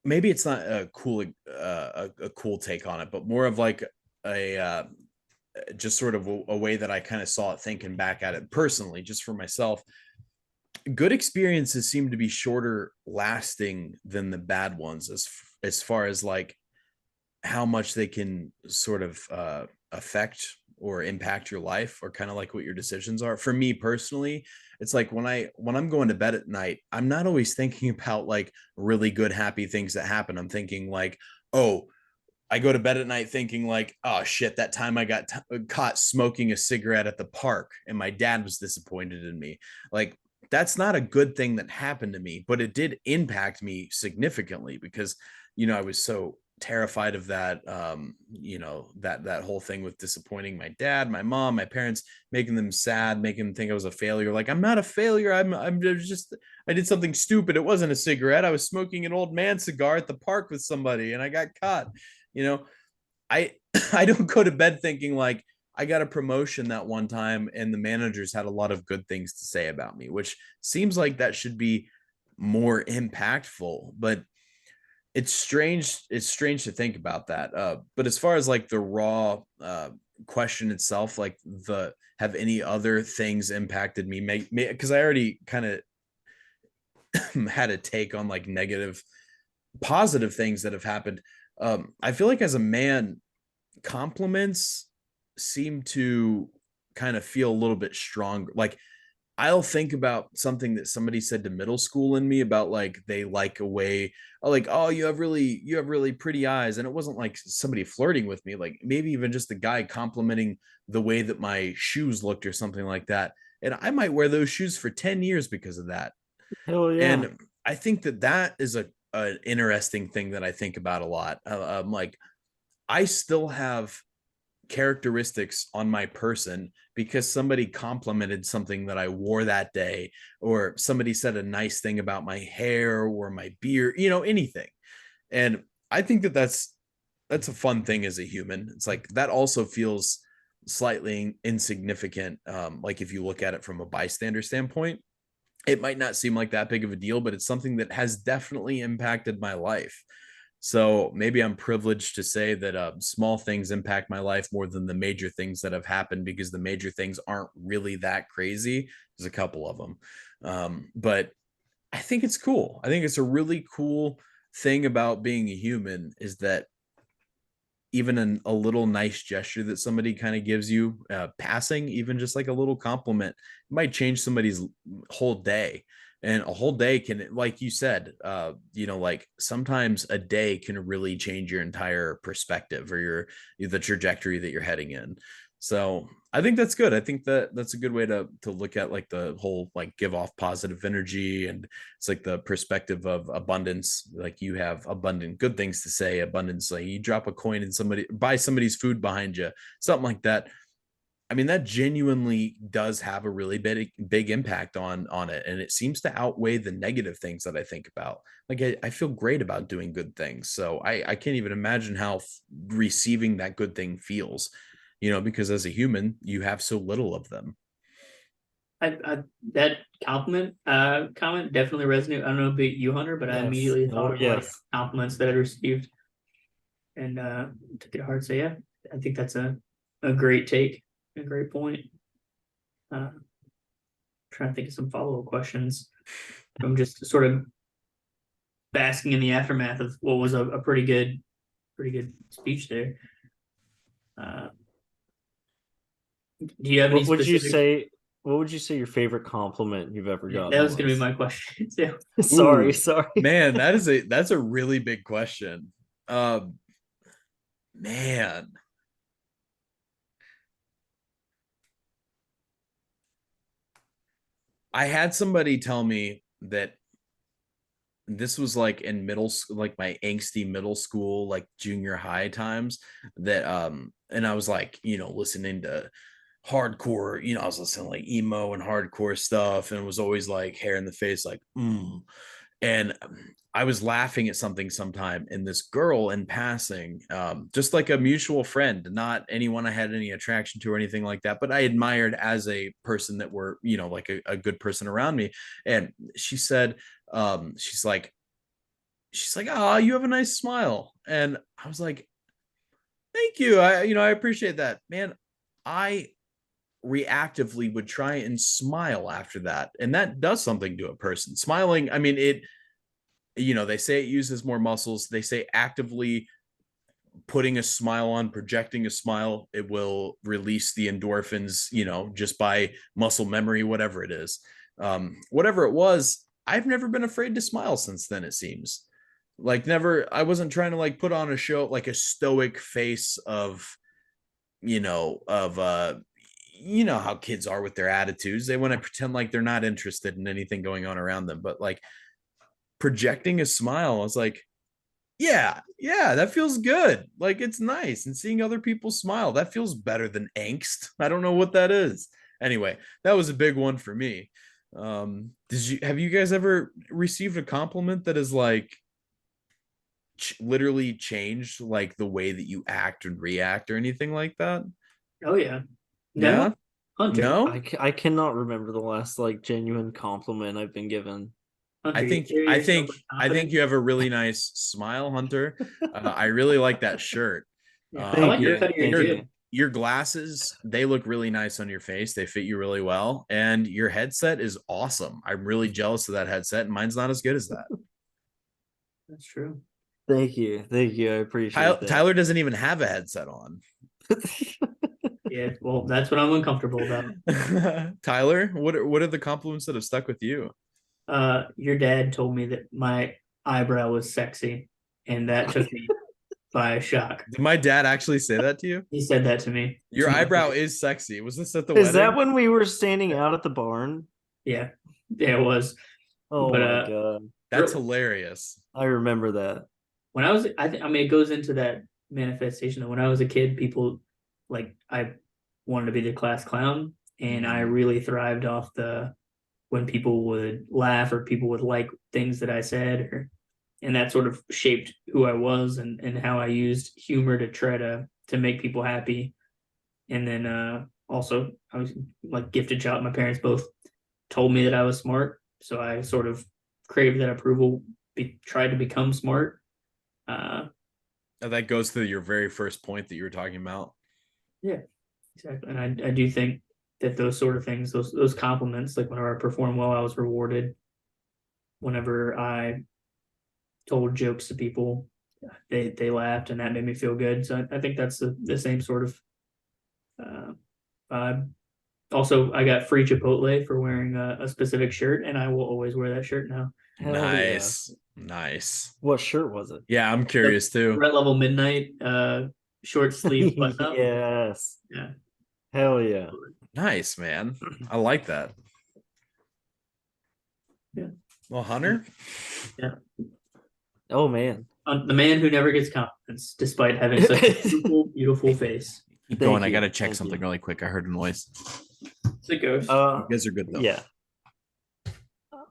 maybe it's not a cool a cool take on it, but more of like a just sort of a way that I kind of saw it thinking back at it personally, just for myself. Good experiences seem to be shorter lasting than the bad ones, as far as like how much they can sort of affect or impact your life, or kind of like what your decisions are. For me personally, it's like when I'm going to bed at night, I'm not always thinking about like really good happy things that happen. I'm thinking like, oh, I go to bed at night thinking like, oh shit, that time I got caught smoking a cigarette at the park and my dad was disappointed in me. Like, that's not a good thing that happened to me, but it did impact me significantly because, I was so terrified of that, that whole thing with disappointing my dad, my mom, my parents, making them sad, making them think I was a failure. Like, I'm not a failure. I'm just, I did something stupid. It wasn't a cigarette. I was smoking an old man cigar at the park with somebody and I got caught. you know I I don't go to bed thinking like I got a promotion that one time and the managers had a lot of good things to say about me, which seems like that should be more impactful. But it's strange to think about that. But as far as like the raw question itself, like the have any other things impacted me, because I already kind of had a take on like negative, positive things that have happened. I feel like as a man, compliments seem to kind of feel a little bit stronger. Like, I'll think about something that somebody said to middle school in me about like they like a way, like, oh, you have really pretty eyes. And it wasn't like somebody flirting with me, like maybe even just a guy complimenting the way that my shoes looked or something like that. And I might wear those shoes for 10 years because of that. Hell yeah. And I think that is an interesting thing that I think about a lot. Like, I still have characteristics on my person because somebody complimented something that I wore that day, or somebody said a nice thing about my hair or my beard, anything. And I think that's a fun thing as a human. It's like that also feels slightly insignificant. Like if you look at it from a bystander standpoint, it might not seem like that big of a deal, but it's something that has definitely impacted my life. So maybe I'm privileged to say that small things impact my life more than the major things that have happened, because the major things aren't really that crazy. There's a couple of them. But I think it's cool. I think it's a really cool thing about being a human is that even a little nice gesture that somebody kind of gives you, passing, even just like a little compliment, might change somebody's whole day. And a whole day can, like you said, like sometimes a day can really change your entire perspective or the trajectory that you're heading in. So I think that's good. I think that's a good way to look at like the whole, like, give off positive energy. And it's like the perspective of abundance. Like, you have abundant good things to say. Abundance, like you drop a coin in somebody, buy somebody's food behind you, something like that. I mean, that genuinely does have a really big impact on it. And it seems to outweigh the negative things that I think about. Like, I feel great about doing good things. So I can't even imagine how receiving that good thing feels, because as a human, you have so little of them. That comment definitely resonated. I don't know about you, Hunter, but I immediately thought of like compliments that I received and took it to heart. So yeah, I think that's a great take, a great point. Trying to think of some follow-up questions. I'm just sort of basking in the aftermath of what was a pretty good speech there. Do you have any What would you specific? say? What would you say your favorite compliment you've ever gotten? That was going to be my question too. Sorry. Man, that's a really big question. Man. I had somebody tell me that this was like in middle school, like my angsty middle school, like junior high times, that and I was like, listening to hardcore, I was listening to like emo and hardcore stuff, and it was always like hair in the face, like and I was laughing at something sometime, and this girl in passing, just like a mutual friend, not anyone I had any attraction to or anything like that, but I admired as a person that were, like a good person around me. And she said, she's like, "Ah, you have a nice smile." And I was like, "Thank you. I appreciate that, man." I reactively would try and smile after that, and that does something to a person. Smiling, I mean, they say it uses more muscles. They say actively putting a smile on, projecting a smile, it will release the endorphins, just by muscle memory, whatever it is. Whatever it was, I've never been afraid to smile since then, it seems. Like, never, I wasn't trying to like put on a show, like a stoic face of, how kids are with their attitudes. They want to pretend like they're not interested in anything going on around them. But like, projecting a smile, I was like, yeah, that feels good. Like, it's nice. And seeing other people smile, that feels better than angst. I don't know what that is. Anyway, that was a big one for me. Have you guys ever received a compliment that is like literally changed like the way that you act and react or anything like that? Oh yeah. Yeah. No, Hunter. No. I cannot remember the last like genuine compliment I've been given. Hunter, I you think carry I yourself think with I think confidence. you have a really nice smile, Hunter. I really like that shirt. Yeah, I Thank like the you. cut of your Thank jib. you. Your glasses, they look really nice on your face. They fit you really well. And your headset is awesome. I'm really jealous of that headset, and mine's not as good as that. That's true. Thank you. Thank you. I appreciate that. Tyler doesn't even have a headset on. Yeah, well, that's what I'm uncomfortable about. Tyler, what are the compliments that have stuck with you? Your dad told me that my eyebrow was sexy, and that took me by shock. Did my dad actually say that to you? He said that to me. Your eyebrow is sexy. Was this at the Is wedding? that when we were standing out at the barn? Yeah, it was. Oh But, my god. That's hilarious. I remember that. When I was, I mean, it goes into that manifestation. When I was a kid, people I wanted to be the class clown, and I really thrived off when people would laugh or people would like things that I said, and that sort of shaped who I was and how I used humor to try to make people happy. And then also I was like gifted child. My parents both told me that I was smart, so I sort of craved that approval. Tried to become smart. That goes to your very first point that you were talking about. Yeah, exactly. And I do think that those sort of things, those compliments, like whenever I performed well, I was rewarded. Whenever I told jokes to people, they laughed, and that made me feel good. So I think that's the same sort of vibe. Also, I got free Chipotle for wearing a specific shirt, and I will always wear that shirt now. Hell Nice. yeah. Nice. What shirt was it? Yeah, I'm curious too. Red Level Midnight, short sleeve button up. Yes. Yeah. Hell yeah. Nice, man. I like that. Yeah. Well, Hunter? Yeah. Oh man. The man who never gets compliments despite having such a beautiful, beautiful face. Keep Thank going. I you, gotta check thank something you. really quick. I heard a noise. It's a ghost. You guys are good though. Yeah.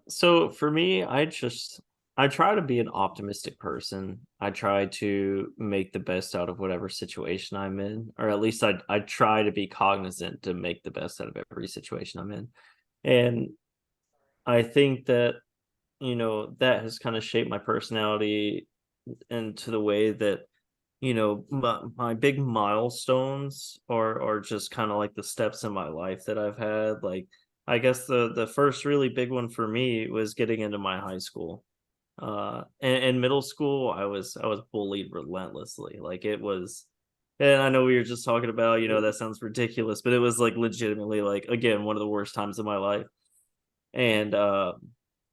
So for me, I try to be an optimistic person. I try to make the best out of whatever situation I'm in, or at least I try to be cognizant to make the best out of every situation I'm in. And I think that, that has kind of shaped my personality into the way that, my big milestones are just kind of like the steps in my life that I've had. Like, I guess the first really big one for me was getting into my high school. In middle school, I was bullied relentlessly. Like, it was, and I know we were just talking about, that sounds ridiculous, but it was like legitimately, like, again, one of the worst times of my life. And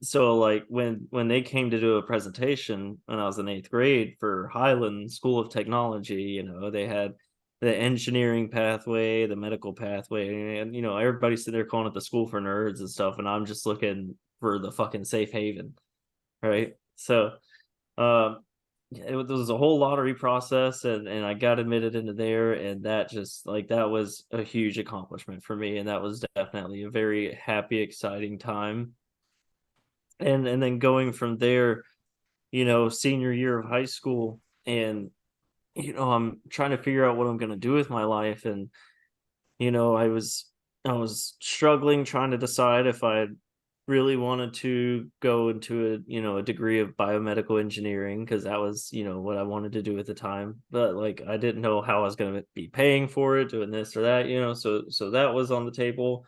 so like when they came to do a presentation when I was in eighth grade for Highland School of Technology, they had the engineering pathway, the medical pathway, and everybody's sitting there calling it the school for nerds and stuff, and I'm just looking for the fucking safe haven, right? So it was a whole lottery process, and I got admitted into there, and that just like that was a huge accomplishment for me, and that was definitely a very happy, exciting time. And then going from there, senior year of high school, and I'm trying to figure out what I'm going to do with my life, and I was struggling trying to decide if I really wanted to go into a degree of biomedical engineering, because that was what I wanted to do at the time, but like I didn't know how I was going to be paying for it, doing this or that, so that was on the table.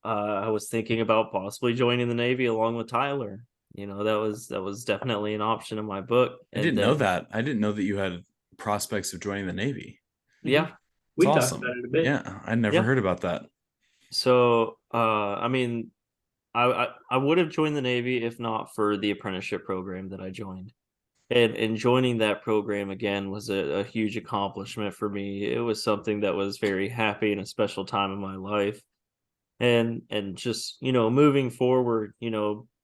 I was thinking about possibly joining the Navy along with Tyler. That was definitely an option in my book. I And didn't know then that. I didn't know that you had prospects of joining the Navy. yeah, We It's talked awesome. about it a bit. Yeah, I never Yeah. heard about that. so I mean, I would have joined the Navy if not for the apprenticeship program that I joined. And joining that program again was a huge accomplishment for me. It was something that was very happy and a special time in my life. And just moving forward,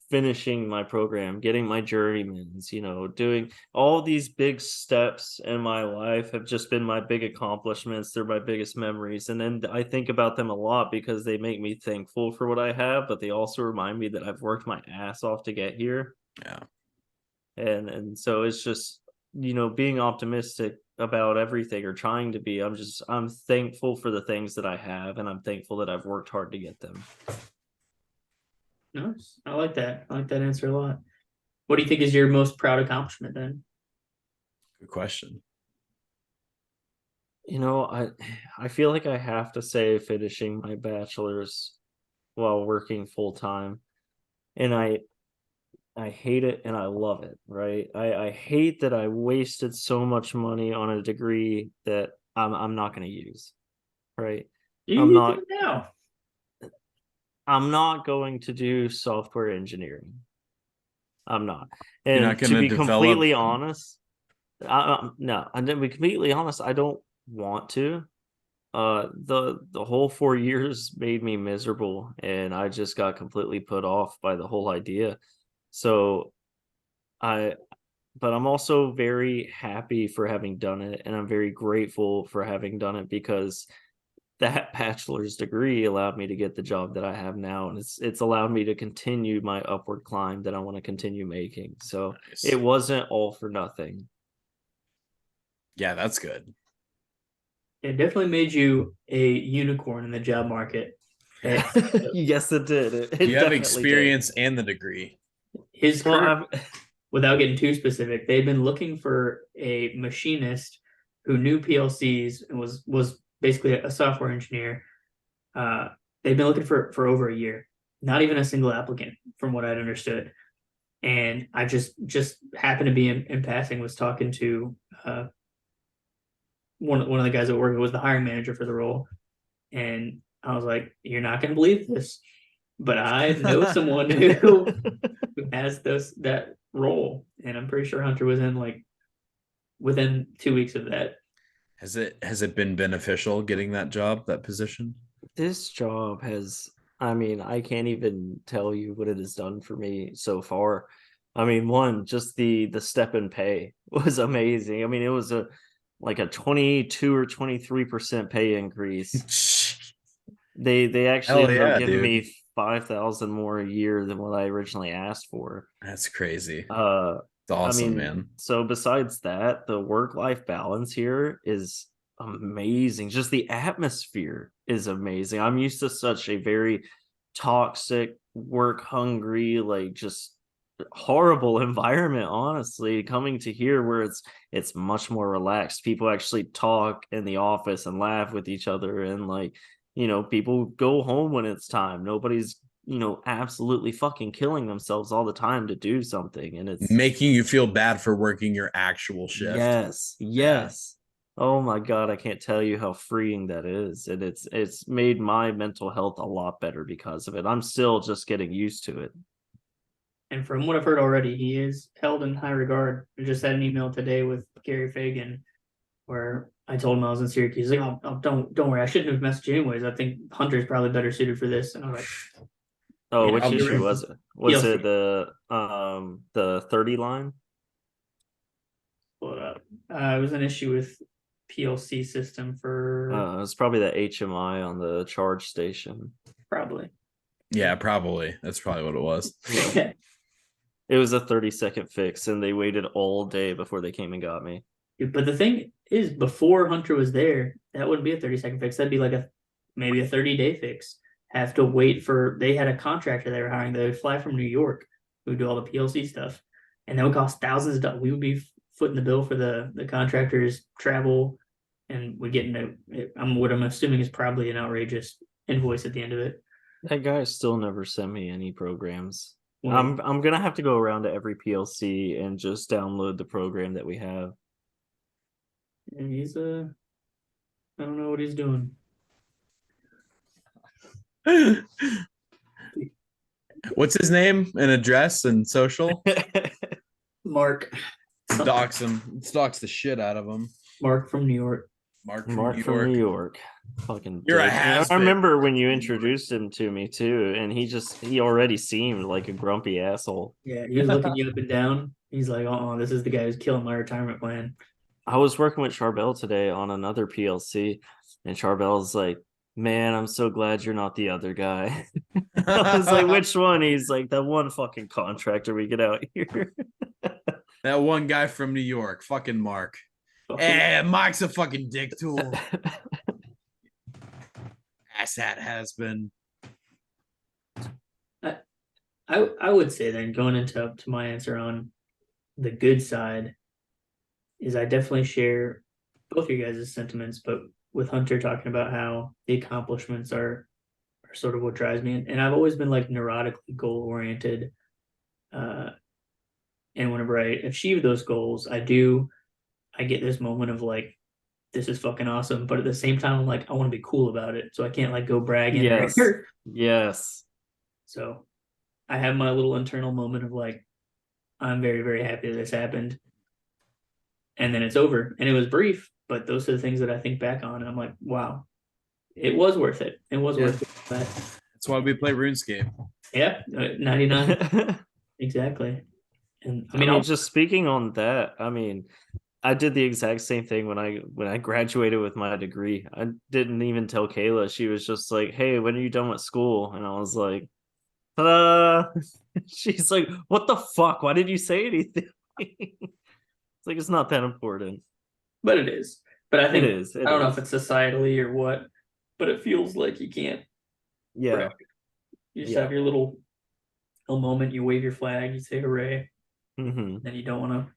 finishing my program, getting my journeymans, doing all these big steps in my life have just been my big accomplishments. They're my biggest memories, and then I think about them a lot because they make me thankful for what I have, but they also remind me that I've worked my ass off to get here. Yeah. And so it's just being optimistic about everything, or trying to be. I'm thankful for the things that I have, and I'm thankful that I've worked hard to get them. Nice. I like that. I like that answer a lot. What do you think is your most proud accomplishment then? Good question. I feel like I have to say finishing my bachelor's while working full time. And I hate it and I love it, right? I hate that I wasted so much money on a degree that I'm not going to use, right? You I'm use not it now. I'm not going to do software engineering. I'm not. You're not And going to to be develop. completely honest, no, and to be completely honest, I don't want to. The whole 4 years made me miserable, and I just got completely put off by the whole idea. So I but I'm also very happy for having done it, and I'm very grateful for having done it, because that bachelor's degree allowed me to get the job that I have now, and it's allowed me to continue my upward climb that I want to continue making. So Nice. it wasn't all for nothing. Yeah, that's good. It definitely made you a unicorn in the job market. Yes, it did. It You have definitely experience and the degree. His did. current, without getting too specific, they've been looking for a machinist who knew PLCs and was basically a software engineer. They've been looking for over a year, not even a single applicant, from what I'd understood. And I just happened to be in passing, was talking to one of the guys at work who was the hiring manager for the role, and I was like, "You're not going to believe this, but I know someone who has that role," and I'm pretty sure Hunter was in like within 2 weeks of that. Has it been beneficial getting that job, that position? This job has, I mean, I can't even tell you what it has done for me so far. I mean, one, just the step in pay was amazing. I mean, like a 22 or 23% pay increase. They actually Hell ended up yeah, giving dude. me 5,000 more a year than what I originally asked for. That's crazy. Uh, It's awesome, I mean, man. so besides that, the work-life balance here is amazing. Just the atmosphere is amazing. I'm used to such a very toxic, work-hungry, like just horrible environment, honestly. Coming to here where it's much more relaxed. People actually talk in the office and laugh with each other, and like, people go home when it's time. Nobody's absolutely fucking killing themselves all the time to do something. And it's Making you feel bad for working your actual shift. yes, yes. Oh my God, I can't tell you how freeing that is. And it's made my mental health a lot better because of it. I'm still just getting used to it. And from what I've heard already, he is held in high regard. I just had an email today with Gary Fagan where I told him I was in Syracuse. He's like, oh, don't worry, I shouldn't have messaged you anyways. I think Hunter's probably better suited for this. And I was like, Oh, yeah, which issue you're was it? Was PLC. it the 30 line? Pull it up. It was an issue with PLC system for It's probably the HMI on the charge station. probably. Yeah, probably. That's probably what it was. Yeah. It was a 30-second fix, and they waited all day before they came and got me. But the thing is, before Hunter was there, that wouldn't be a 30-second fix. That'd be like maybe a 30-day fix. Have to wait for, they had a contractor they were hiring that would fly from New York who would do all the PLC stuff. And that would cost thousands of dollars. We would be footing the bill for the contractor's travel, and we'd get what I'm assuming is probably an outrageous invoice at the end of it. That guy still never sent me any programs. Well, I'm gonna have to go around to every PLC and just download the program that we have. and he's I don't know what he's doing. What's his name and address and social? Mark. Dox him. Dox the shit out of him. Mark from New York. Mark from New York. Fucking You're a dick. And has-been. I remember when you introduced him to me too, and he already seemed like a grumpy asshole. Yeah, he was looking you up and down. He's like, "Oh, this is the guy who's killing my retirement plan." I was working with Charbel today on another PLC, and Charbel's like, "Man, I'm so glad you're not the other guy." I was like, "Which one?" He's like, "That one fucking contractor we get out here." That one guy from New York, fucking Mark. Mark's a fucking dick tool. Asshat has been. I would say then going into to my answer on the good side is I definitely share both your guys' sentiments, but with Hunter talking about how the accomplishments are sort of what drives me, and I've always been like neurotically goal oriented. And whenever I achieve those goals, I get this moment of like, this is fucking awesome. But at the same time, I'm like, I want to be cool about it. So I can't like go bragging. Yes. Yes. So I have my little internal moment of like, I'm very, very happy that this happened. And then it's over. And it was brief, but those are the things that I think back on. And I'm like, wow, it was worth it. It was worth it. That's why we play RuneScape. Yeah, 99. Exactly. And I mean, just speaking on that, I mean, I did the exact same thing when I graduated with my degree. I didn't even tell Kayla. She was just like, "Hey, when are you done with school?" And I was like, "Ta-da!" She's like, "What the fuck? Why didn't you say anything?" It's like, it's not that important. But it is. But I think it is. I don't know if it's societally or what, but it feels like you can't. Yeah. You just have your little moment. You wave your flag. You say hooray. Mm-hmm. And you don't want to.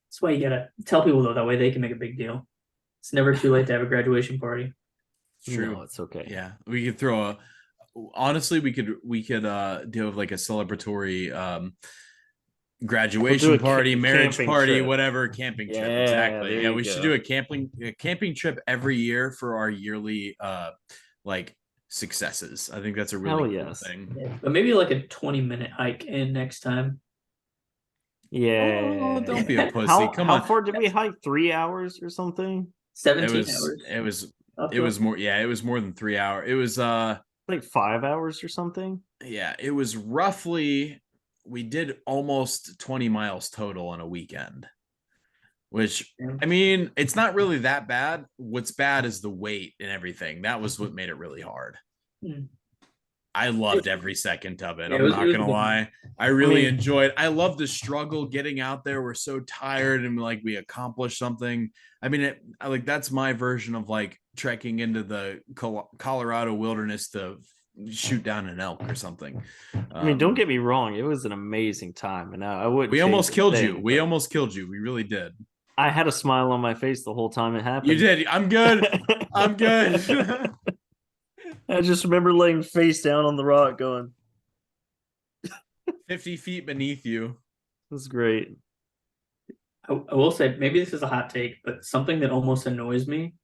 That's why you gotta tell people though. That way they can make a big deal. It's never too late to have a graduation party. True. No, it's okay. Yeah, we could throw a. Honestly, we could do like a celebratory graduation party, marriage party, trip. whatever, camping trip. Exactly. Yeah, we should do a camping trip every year for our yearly like successes. I think that's a really cool thing. Yeah, but maybe like a 20-minute hike in next time. Yeah. Oh, don't be a pussy. Come on. on. How far did we hike? 3 hours or something? 17 hours. It was more. Yeah, it was more than 3 hours. It was like 5 hours or something. Yeah, it was roughly. We did almost 20 miles total on a weekend. which, I mean, it's not really that bad. What's bad is the weight and everything. That was what made it really hard. I loved every second of it. Yeah, I'm not it was gonna a good lie. I really enjoyed. I love the struggle getting out there. We're so tired and like we accomplished something. I mean, like that's my version of like trekking into the Colorado wilderness to shoot down an elk or something. I mean, don't get me wrong, it was an amazing time, and I wouldn't. We change almost a killed thing, you. We but almost killed you. We really did. I had a smile on my face the whole time it happened. You did. I'm good. I'm good. I just remember laying face down on the rock going, 50 feet beneath you. That's great. I will say, maybe this is a hot take, but something that almost annoys me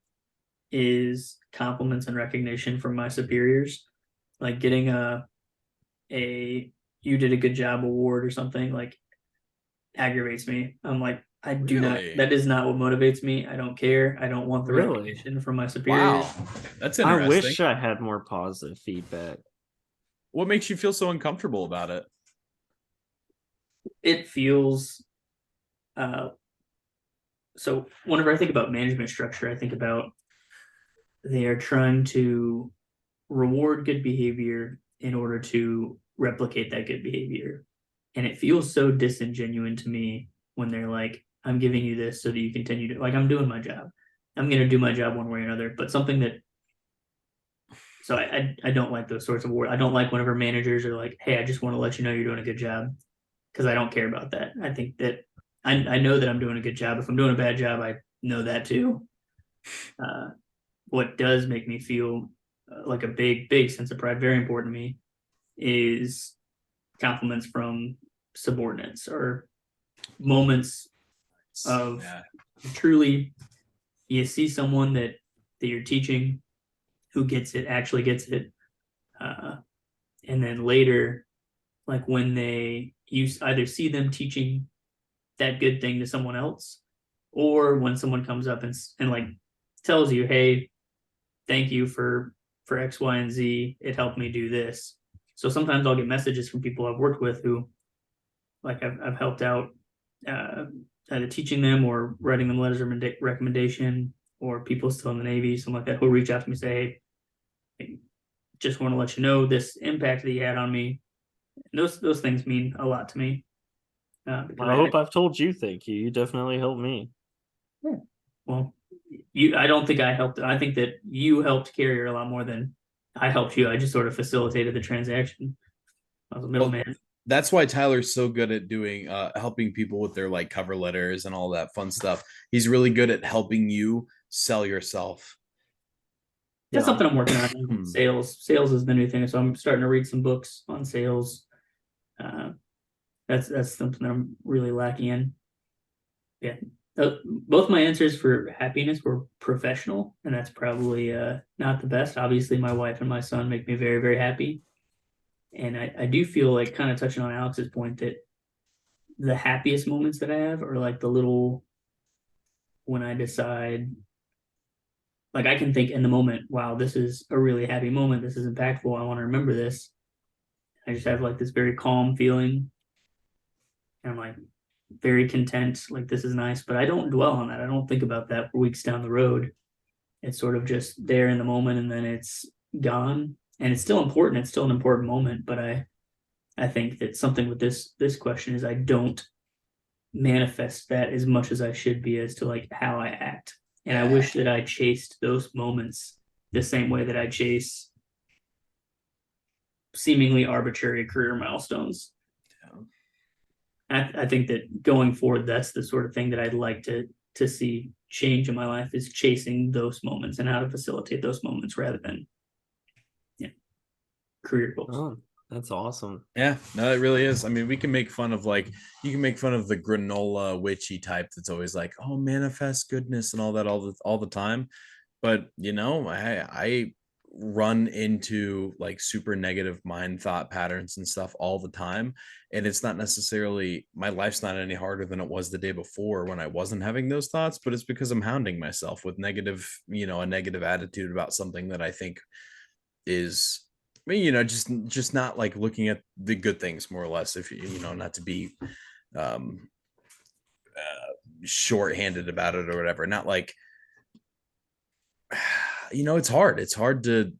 is compliments and recognition from my superiors. Like getting a you did a good job award or something, like, aggravates me. I'm like, I do Really? not, that is not what motivates me. I don't care. I don't want the Really? recognition from my superiors. Wow. That's interesting. I wish I had more positive feedback. What makes you feel so uncomfortable about it? It feels so whenever I think about management structure, I think about they are trying to reward good behavior in order to replicate that good behavior. And it feels so disingenuous to me when they're like, I'm giving you this so that you continue to, like, I'm doing my job. I'm going to do my job one way or another. But something that, so I don't like those sorts of words. I don't like whenever managers are like, hey, I just want to let you know you're doing a good job, because I don't care about that. I think that I know that I'm doing a good job. If I'm doing a bad job, I know that too. What does make me feel like a big sense of pride, very important to me, is compliments from subordinates or moments of truly, you see someone that you're teaching who gets it, actually gets it, and then later, like when you either see them teaching that good thing to someone else, or when someone comes up and like tells you, hey, thank you for X, Y, and Z, it helped me do this. So sometimes I'll get messages from people I've worked with who, like, I've helped out either teaching them or writing them letters of recommendation, or people still in the Navy, something like that, who'll reach out to me and say, hey, just want to let you know this impact that you had on me. And those things mean a lot to me. I hope I've told you thank you. You definitely helped me. Yeah. Well, I don't think I helped. I think that you helped Carrier a lot more than I helped you. I just sort of facilitated the transaction. I was a middleman. Well, that's why Tyler's so good at doing helping people with their like cover letters and all that fun stuff. He's really good at helping you sell yourself. That's something I'm working on. Sales is the new thing, so I'm starting to read some books on sales. That's something I'm really lacking in. Yeah, both my answers for happiness were professional, and that's probably not the best. Obviously, my wife and my son make me very, very happy, and I do feel like, kind of touching on Alex's point, that the happiest moments that I have are like the little, when I decide, like, I can think in the moment, wow, this is a really happy moment. This is impactful. I want to remember this. I just have like this very calm feeling. And I'm like very content. Like, this is nice, but I don't dwell on that. I don't think about that for weeks down the road. It's sort of just there in the moment, and then it's gone. And it's still important. It's still an important moment. But I think that something with this question is I don't manifest that as much as I should be as to like how I act. And I wish that I chased those moments the same way that I chase seemingly arbitrary career milestones. I think that going forward, that's the sort of thing that I'd like to see change in my life, is chasing those moments and how to facilitate those moments rather than career goals. Oh, that's awesome. Yeah, no, it really is. I mean, we can make fun of like, you can make fun of the granola witchy type that's always like, oh, manifest goodness and all that all the time. But you know, I run into like super negative mind thought patterns and stuff all the time, and it's not necessarily, my life's not any harder than it was the day before when I wasn't having those thoughts, but it's because I'm hounding myself with negative, a negative attitude about something that I think is, I mean, just not like looking at the good things, more or less, if not to be shorthanded about it or whatever. Not like, it's hard. It's hard to,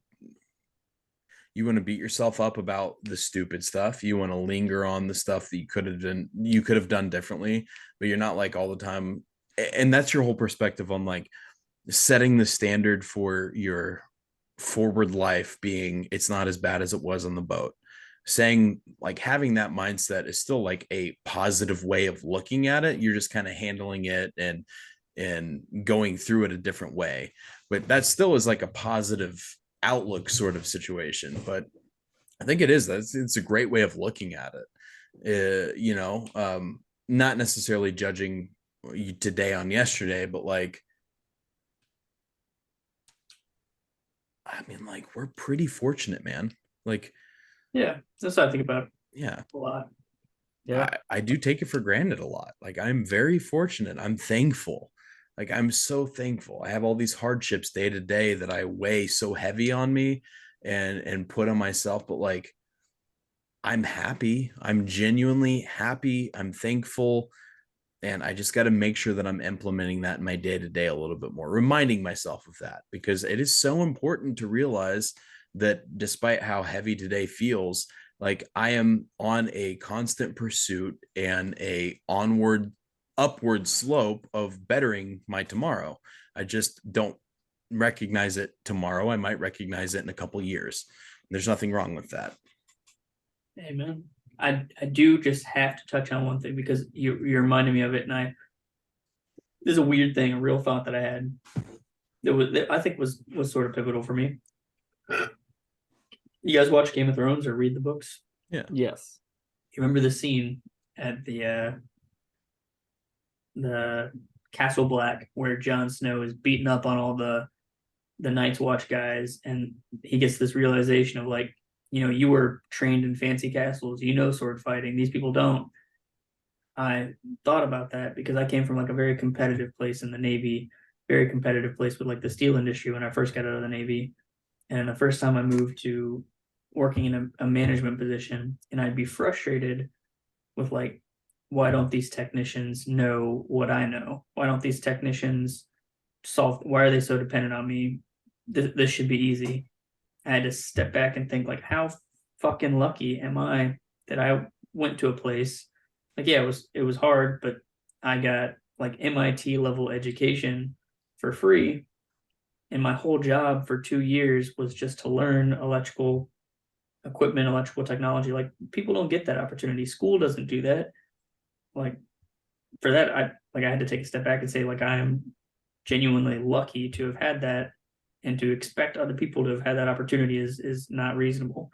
you want to beat yourself up about the stupid stuff. You want to linger on the stuff that you could have done differently, but you're not like all the time. And that's your whole perspective on like setting the standard for your forward life being, it's not as bad as it was on the boat. Saying like having that mindset is still like a positive way of looking at it. You're just kind of handling it and going through it a different way, but that still is like a positive outlook sort of situation. But I think it's a great way of looking at it. Not necessarily judging today on yesterday, but like, I mean, like, we're pretty fortunate, man. Like, yeah, that's what I think about. Yeah, a lot. Yeah, I do take it for granted a lot. Like, I'm very fortunate. I'm thankful. Like, I'm so thankful. I have all these hardships day to day that I weigh so heavy on me and put on myself. But like, I'm happy. I'm genuinely happy. I'm thankful. And I just got to make sure that I'm implementing that in my day to day a little bit more, reminding myself of that, because it is so important to realize that despite how heavy today feels, like I am on a constant pursuit and a upward slope of bettering my tomorrow. I just don't recognize it tomorrow. I might recognize it in a couple of years. There's nothing wrong with that. Amen. I do just have to touch on one thing because you reminded me of it, and there's a weird thing, a real thought that I had that I think was sort of pivotal for me. You guys watch Game of Thrones or read the books? Yeah. Yes. You remember the scene at the Castle Black where Jon Snow is beating up on all the Night's Watch guys, and he gets this realization of like, you were trained in fancy castles, sword fighting. These people don't. I thought about that because I came from like a very competitive place in the Navy, very competitive place with like the steel industry when I first got out of the Navy. And the first time I moved to working in a management position, and I'd be frustrated with like, why don't these technicians know what I know? Why don't these technicians why are they so dependent on me? This should be easy. I had to step back and think like, how fucking lucky am I that I went to a place like, yeah, it was hard, but I got like MIT level education for free. And my whole job for 2 years was just to learn electrical equipment, electrical technology. Like, people don't get that opportunity. School doesn't do that. Like, for that, I had to take a step back and say, like, I am genuinely lucky to have had that, and to expect other people to have had that opportunity is not reasonable.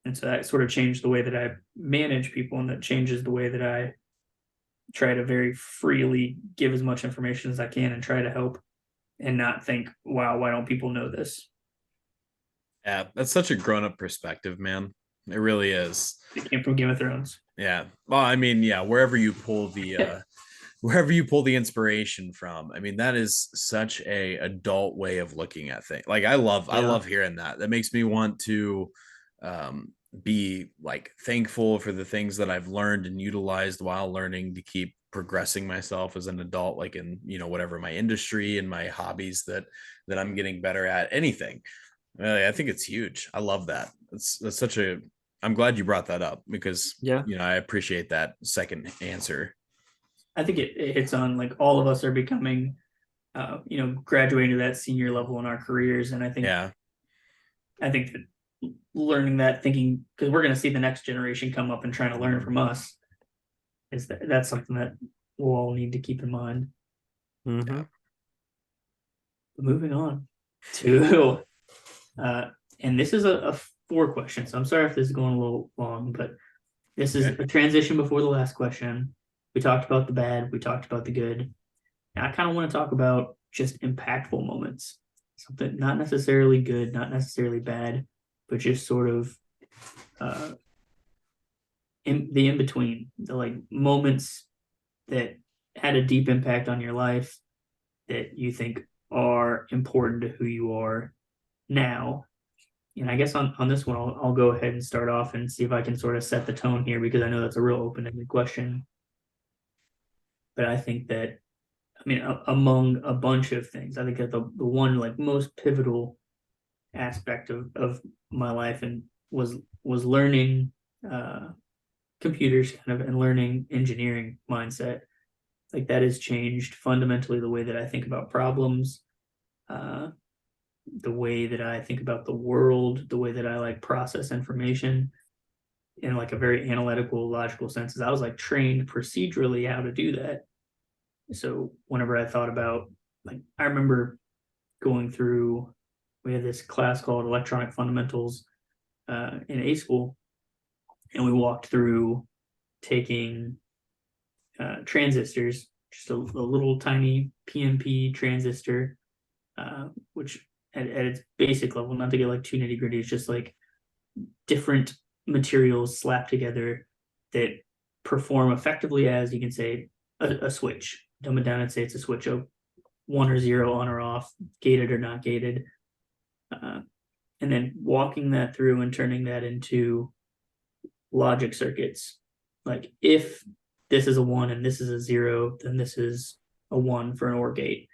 And so that sort of changed the way that I manage people, and that changes the way that I try to very freely give as much information as I can and try to help, and not think, wow, why don't people know this? Yeah, that's such a grown-up perspective, man. It really is. It came from Game of Thrones. Yeah. Well, I mean, yeah, wherever you pull the inspiration from, I mean, that is such a adult way of looking at things. Like, I love hearing that. That makes me want to be like thankful for the things that I've learned and utilized while learning to keep progressing myself as an adult, like in, whatever my industry and my hobbies that I'm getting better at, anything. I think it's huge. I love that. That's such a, I'm glad you brought that up because, I appreciate that second answer. I think it hits on like all of us are becoming, graduating to that senior level in our careers. And I think that learning that, thinking, because we're going to see the next generation come up and trying to learn from us, that's something that we'll all need to keep in mind. Mm-hmm. Moving on to, and this is a 4 question, so I'm sorry if this is going a little long, but this is a transition before the last question. We talked about the bad, we talked about the good. And I kind of want to talk about just impactful moments. Something not necessarily good, not necessarily bad, but just sort of in between, the like moments that had a deep impact on your life that you think are important to who you are now. And I guess on this one, I'll go ahead and start off and see if I can sort of set the tone here, because I know that's a real open-ended question. But I think that I mean, among a bunch of things, I think that the one like most pivotal aspect of my life and was learning computers kind of and learning engineering mindset. Like that has changed fundamentally the way that I think about problems, uh, the way that I think about the world, the way that I like process information in like a very analytical, logical sense. I was like trained procedurally how to do that. So whenever I thought about like I remember going through we had this class called electronic fundamentals in A school, and we walked through taking transistors, just a little tiny PNP transistor, which at its basic level, not to get like too nitty gritty, it's just like different materials slapped together that perform effectively as you can say a switch. Dumb it down and say it's a switch of 1 or 0 on or off, gated or not gated. And then walking that through and turning that into logic circuits. Like if this is a 1 and this is a 0, then this is a 1 for an OR gate.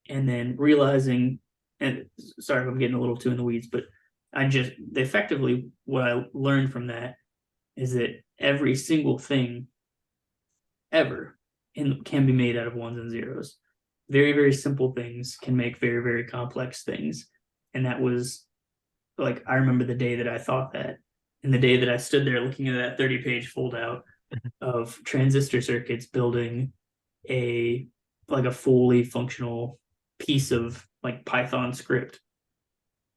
And then realizing, and sorry if I'm getting a little too in the weeds, but effectively what I learned from that is that every single thing ever can be made out of 1s and 0s. Very, very simple things can make very, very complex things. And that was like, I remember the day that I thought that, and the day that I stood there looking at that 30-page foldout of transistor circuits building a fully functional piece of like Python script.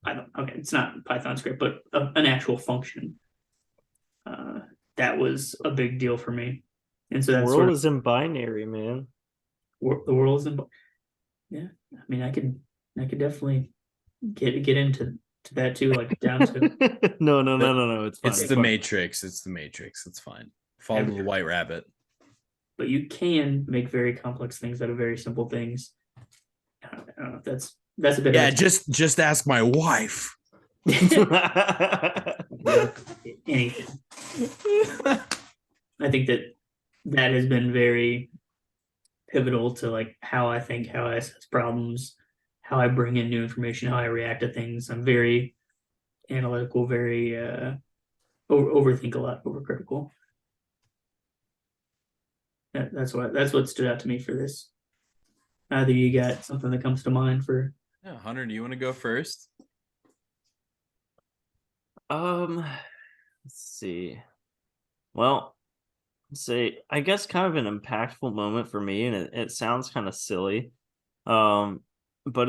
Okay, it's not Python script, but an actual function. That was a big deal for me. And so The that's world is in binary, man. The world is in. Yeah, I mean, I could definitely get into that too, like down to no. It's fine. It's the Matrix. It's the Matrix. It's fine. Follow the white rabbit. But you can make very complex things out of very simple things. I don't know if that's a bit. Yeah, just ask my wife. Anything. I think that has been very pivotal to like how I think, how I assess problems, how I bring in new information, how I react to things. I'm very analytical, very overthink a lot, overcritical. That's what stood out to me for this. Either you got something that comes to mind for. Yeah, Hunter, do you want to go first? Let's see. Well, say I guess kind of an impactful moment for me, and it sounds kind of silly, but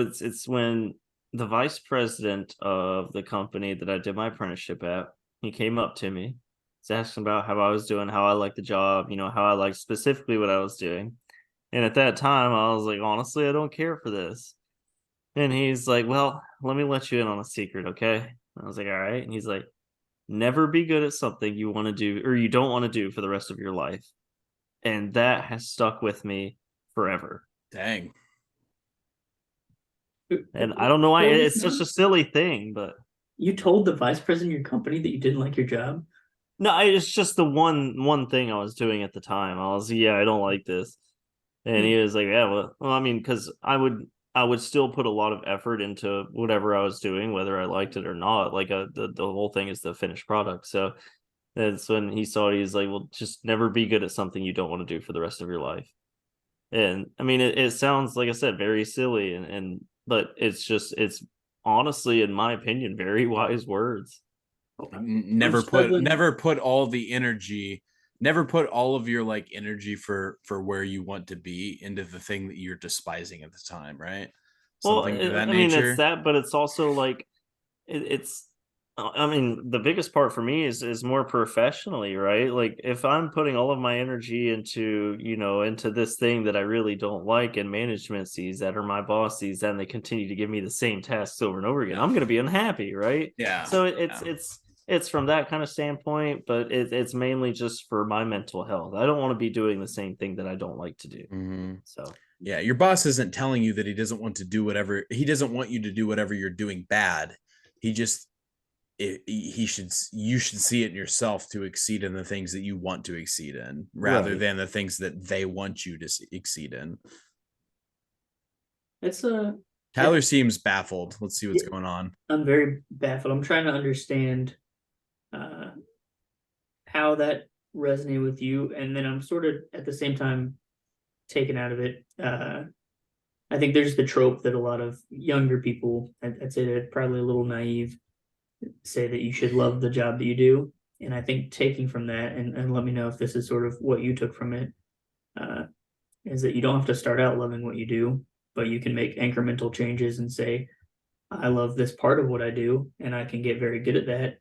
it's when the vice president of the company that I did my apprenticeship at, he came up to me, he's asking about how I was doing, how I liked the job, how I liked specifically what I was doing, and at that time I was like, honestly, I don't care for this, and he's like, well, let me let you in on a secret, okay? And I was like, all right, and he's like, never be good at something you want to do or you don't want to do for the rest of your life. And that has stuck with me forever. Dang. And I don't know why it's such a silly thing, but you told the vice president of your company that you didn't like your job? No, it's just the one thing I was doing at the time. I was, I don't like this. And he was like, yeah, well I mean, because I would still put a lot of effort into whatever I was doing, whether I liked it or not. Like the whole thing is the finished product. So that's when he saw it. He's like, well, just never be good at something you don't want to do for the rest of your life. And I mean, it sounds, like I said, very silly, but it's honestly, in my opinion, very wise words. Never put all the energy. Never put all of your like energy for where you want to be into the thing that you're despising at the time, right? Something to that nature. It's that, but it's also like it's. I mean, the biggest part for me is more professionally, right? Like if I'm putting all of my energy into into this thing that I really don't like, and management sees that, or my boss sees that, and they continue to give me the same tasks over and over again, I'm going to be unhappy, right? Yeah. So it's from that kind of standpoint, but it's mainly just for my mental health. I don't want to be doing the same thing that I don't like to do. Mm-hmm. So yeah, your boss isn't telling you that he doesn't want you to do whatever you're doing bad. You should see it in yourself to exceed in the things that you want to exceed in, rather than the things that they want you to exceed in. It's Tyler seems baffled. Let's see what's going on. I'm very baffled. I'm trying to understand how that resonated with you, and then I'm sort of at the same time taken out of it. I think there's the trope that a lot of younger people, I'd say they're probably a little naive, say that you should love the job that you do. And I think taking from that, and let me know if this is sort of what you took from it, is that you don't have to start out loving what you do, but you can make incremental changes and say, I love this part of what I do, and I can get very good at that.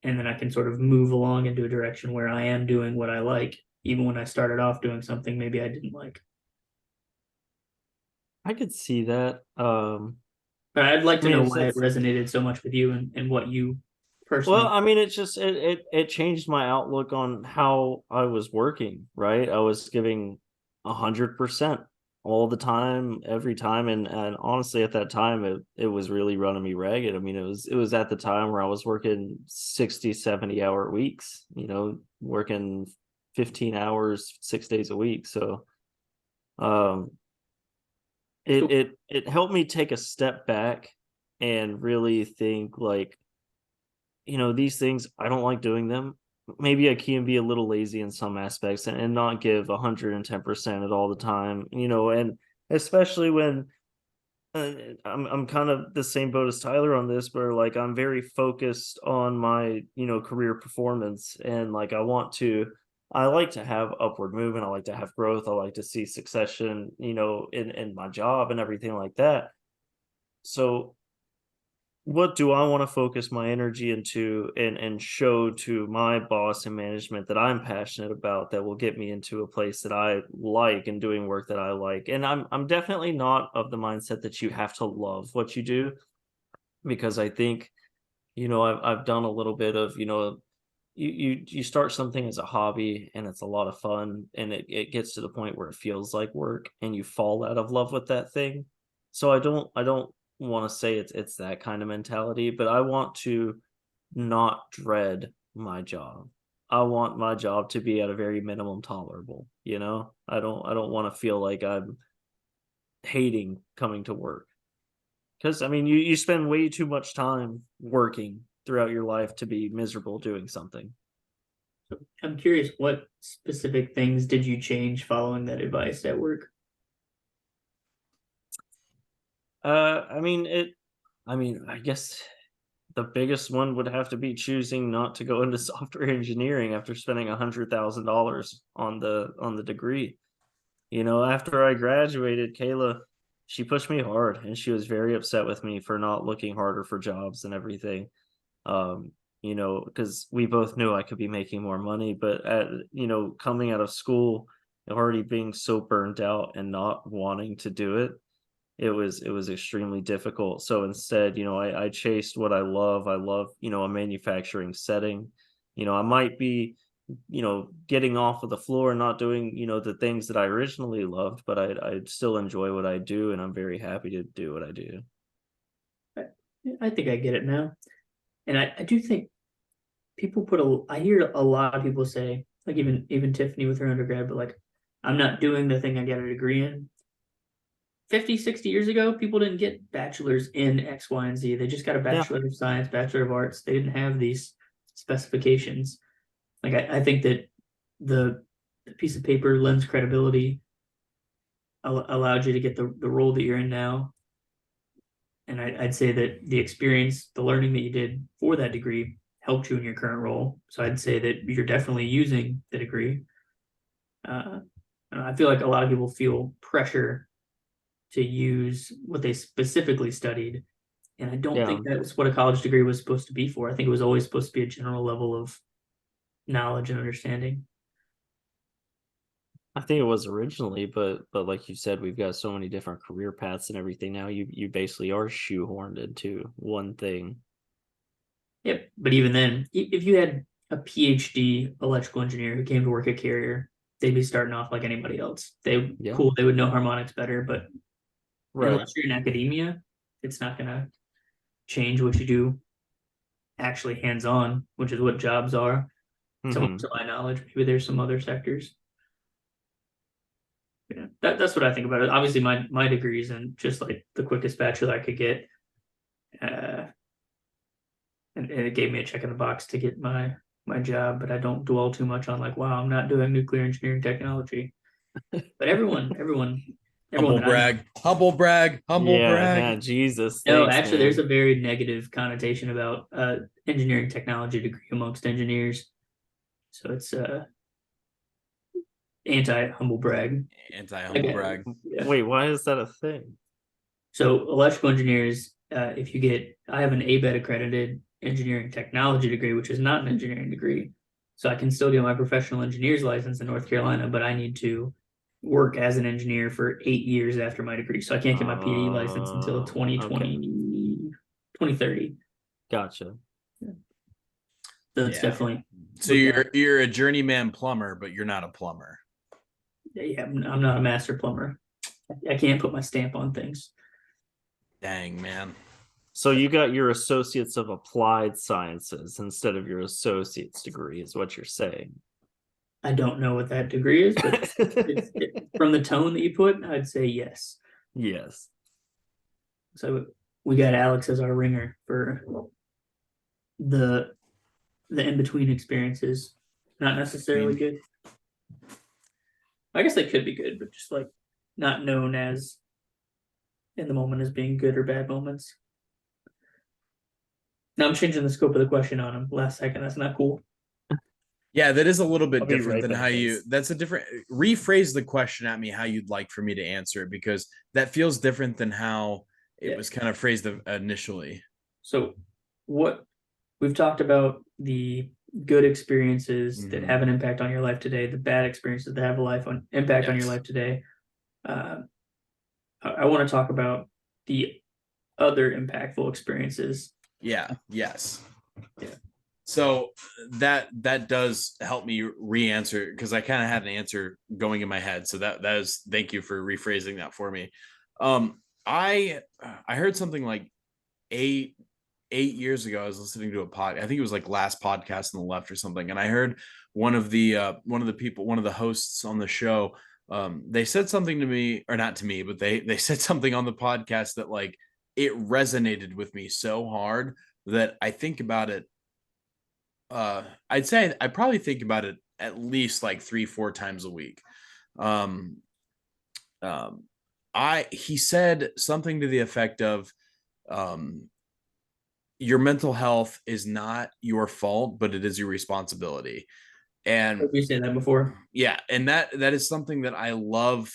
And then I can sort of move along into a direction where I am doing what I like, even when I started off doing something maybe I didn't like. I could see that. But I'd like to know why it it's resonated so much with you and what you well, personally. I mean, it's just it changed my outlook on how I was working, right? I was giving 100% all the time, every time, and honestly, at that time, it was really running me ragged. I mean, it was at the time where I was working 60, 70 hour weeks, working 15 hours, 6 days a week. So, um, it helped me take a step back and really think like, these things, I don't like doing them. Maybe I can be a little lazy in some aspects and not give 110% at all the time, and especially when I'm kind of the same boat as Tyler on this, where like I'm very focused on my, career performance, and like I like to have upward movement. I like to have growth. I like to see succession, in my job and everything like that. So what do I want to focus my energy into and show to my boss and management that I'm passionate about, that will get me into a place that I like and doing work that I like. And I'm definitely not of the mindset that you have to love what you do, because I think, I've done a little bit of, you start something as a hobby and it's a lot of fun, and it gets to the point where it feels like work and you fall out of love with that thing. So I don't want to say it's that kind of mentality, but I want to not dread my job. I want my job to be at a very minimum tolerable, I don't want to feel like I'm hating coming to work. Because I mean, you spend way too much time working throughout your life to be miserable doing something. I'm curious, what specific things did you change following that advice at work? I mean I guess the biggest one would have to be choosing not to go into software engineering after spending $100,000 on the degree. After I graduated, Kayla, she pushed me hard, and she was very upset with me for not looking harder for jobs and everything. Because we both knew I could be making more money, but coming out of school, already being so burned out and not wanting to do it, it was extremely difficult. So instead, I chased what I love. I love, a manufacturing setting. I might be, getting off of the floor and not doing, the things that I originally loved, but I still enjoy what I do, and I'm very happy to do what I do. I think I get it now. And I do think people I hear a lot of people say, like even Tiffany with her undergrad, but like, I'm not doing the thing I got a degree in. 50, 60 years ago, people didn't get bachelors in X, Y, and Z. They just got a Yeah. bachelor of science, bachelor of arts. They didn't have these specifications. Like I think that the piece of paper lends credibility, allowed you to get the role that you're in now. And I'd say that the experience, the learning that you did for that degree helped you in your current role. So I'd say that you're definitely using the degree. I feel like a lot of people feel pressure to use what they specifically studied. And I don't Yeah. think that's what a college degree was supposed to be for. I think it was always supposed to be a general level of knowledge and understanding. I think it was originally, but like you said, we've got so many different career paths and everything now. You basically are shoehorned into one thing. Yep. But even then, if you had a PhD electrical engineer who came to work at Carrier, they'd be starting off like anybody else. Yeah. Cool, they would know harmonics better, but Right. unless you're in academia, it's not gonna change what you do actually hands on, which is what jobs are. So Hmm. to my knowledge, maybe there's some other sectors. Yeah. that's what I think about it. Obviously, my degree isn't just like the quickest bachelor I could get, and it gave me a check in the box to get my job. But I don't dwell too much on like, wow, I'm not doing nuclear engineering technology. But everyone Humble that I know. brag, humble brag, humble Yeah, brag. man, Jesus. No, Thanks, actually, man. there's a very negative connotation about engineering technology degree amongst engineers. So it's anti humble brag. Anti-humble Okay. brag. Yeah. Wait, why is that a thing? So electrical engineers, if you get, I have an ABET accredited engineering technology degree, which is not an engineering degree. So I can still get my professional engineer's license in North Carolina, but I need to work as an engineer for 8 years after my degree. So I can't get my PE license until Okay. 2030. Gotcha. So it's Yeah. definitely, So you're a journeyman plumber, but you're not a plumber. yeah, I'm not a master plumber. I can't put my stamp on things. Dang, man. So you got your Associates of Applied Sciences instead of your associate's degree, is what you're saying. I don't know what that degree is, but from the tone that you put, I'd say yes. Yes. So we got Alex as our ringer for the in between experiences. Not necessarily good. I guess they could be good, but just like not known as in the moment as being good or bad moments. Now I'm changing the scope of the question on him last second. That's not cool. Yeah, that is a little bit I'll be different right than back, how you. guys. That's a different. Rephrase the question at me how you'd like for me to answer it, because that feels different than how it was kind of phrased initially. So, what we've talked about the good experiences that have an impact on your life today, the bad experiences that have an impact on your life today. I want to talk about the other impactful experiences. Yeah. Yes. Yeah. So that does help me re-answer, because I kind of had an answer going in my head. So that is, thank you for rephrasing that for me. I heard something like eight years ago. I was listening to a pod. I think it was like last podcast on the left or something, and I heard one of the hosts on the show. They said something to me, or not to me, but they said something on the podcast that like it resonated with me so hard that I think about it. I'd say I probably think about it at least like 3-4 times a week. Um, he said something to the effect of, your mental health is not your fault, but it is your responsibility. And you said that before. Yeah, and that is something that I love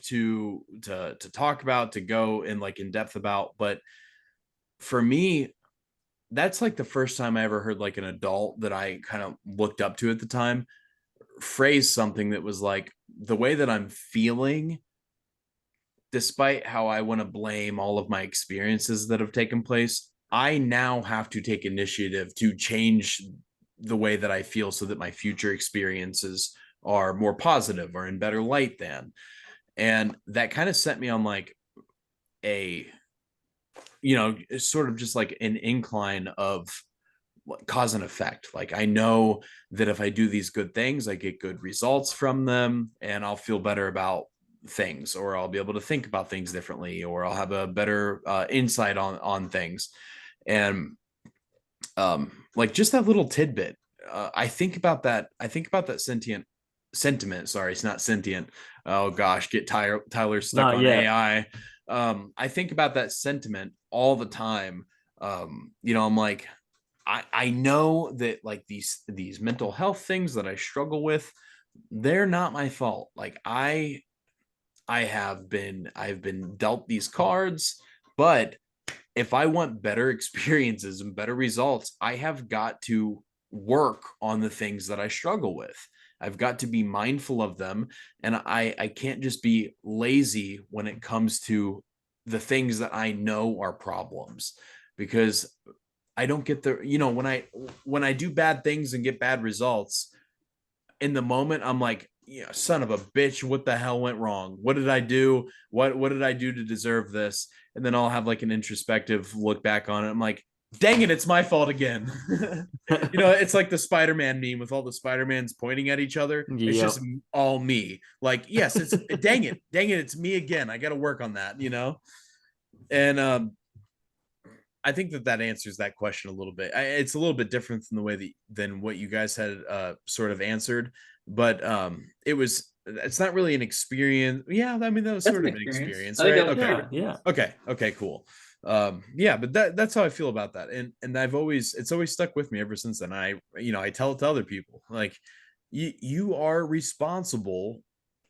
to talk about, to go in like in depth about. But for me, that's like the first time I ever heard like an adult that I kind of looked up to at the time phrase something that was like, the way that I'm feeling, despite how I want to blame all of my experiences that have taken place, I now have to take initiative to change the way that I feel so that my future experiences are more positive or in better light than. And that kind of set me on like a, sort of just like an incline of cause and effect. Like I know that if I do these good things, I get good results from them, and I'll feel better about things, or I'll be able to think about things differently, or I'll have a better insight on things. And like just that little tidbit, I think about that sentiment. Sorry, it's not sentient. Oh gosh, get Tyler stuck Not on yet. AI. I think about that sentiment all the time. I'm like, I know that like these mental health things that I struggle with, they're not my fault. Like I've been dealt these cards, but if I want better experiences and better results, I have got to work on the things that I struggle with. I've got to be mindful of them, and I can't just be lazy when it comes to the things that I know are problems, because I don't get when I do bad things and get bad results, in the moment I'm like, yeah, son of a bitch, what the hell went wrong? What did I do? What did I do to deserve this? And then I'll have like an introspective look back on it. I'm like, dang it, it's my fault again. It's like the Spider-Man meme with all the Spider-Mans pointing at each other. It's just all me. Like, yes, it's dang it, it's me again. I got to work on that, And I think that answers that question a little bit. It's a little bit different than the way than what you guys had sort of answered, but it's not really an experience. Yeah, I mean, that was sort of an experience, right? Okay. Yeah. Okay, cool. Yeah, but that's how I feel about that. And it's always stuck with me ever since then. I tell it to other people, like, you are responsible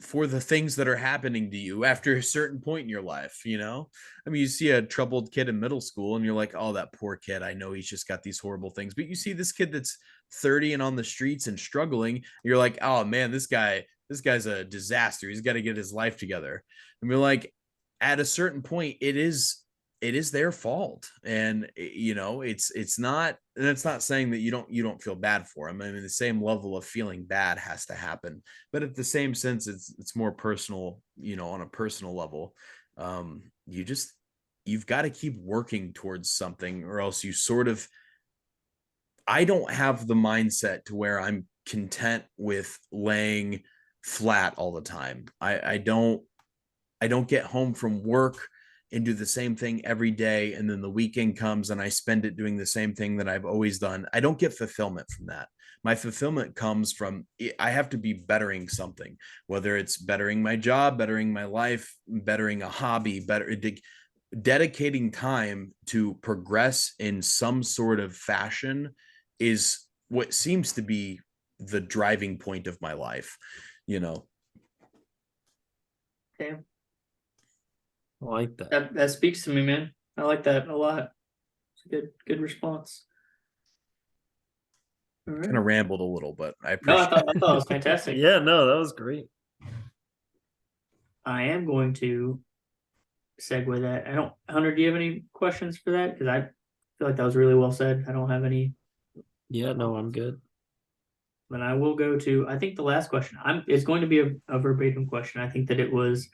for the things that are happening to you after a certain point in your life. I mean, you see a troubled kid in middle school and you're like, oh, that poor kid, I know he's just got these horrible things. But you see this kid that's 30 and on the streets and struggling, you're like, oh man, this guy's a disaster. He's got to get his life together. And we're like, at a certain point, it is their fault. And it's not, and it's not saying that you don't feel bad for them. I mean, the same level of feeling bad has to happen, but at the same sense, it's more personal, on a personal level. You've got to keep working towards something, or else I don't have the mindset to where I'm content with laying flat all the time. I don't get home from work and do the same thing every day, and then the weekend comes and I spend it doing the same thing that I've always done. I don't get fulfillment from that. My fulfillment comes from, I have to be bettering something, whether it's bettering my job, bettering my life, bettering a hobby, dedicating time to progress in some sort of fashion is what seems to be the driving point of my life. Okay. I like that. That speaks to me, man. I like that a lot. It's a good response. All right. Kind of rambled a little, but I appreciate I thought it was fantastic. Yeah, no, that was great. I am going to segue that. Hunter, do you have any questions for that? Because I feel like that was really well said. I don't have any. Yeah, no, I'm good. But I will go to, I think the last question. It's going to be a verbatim question. I think that it was,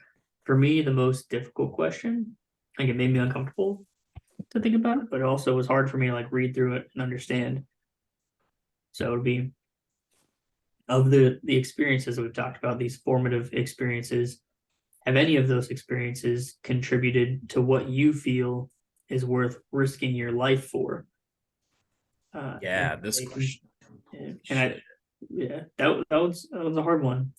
for me, the most difficult question. Like, it made me uncomfortable to think about it, but it also was hard for me to like read through it and understand. So it would be, of the experiences that we've talked about, these formative experiences, have any of those experiences contributed to what you feel is worth risking your life for? This question. That was a hard one.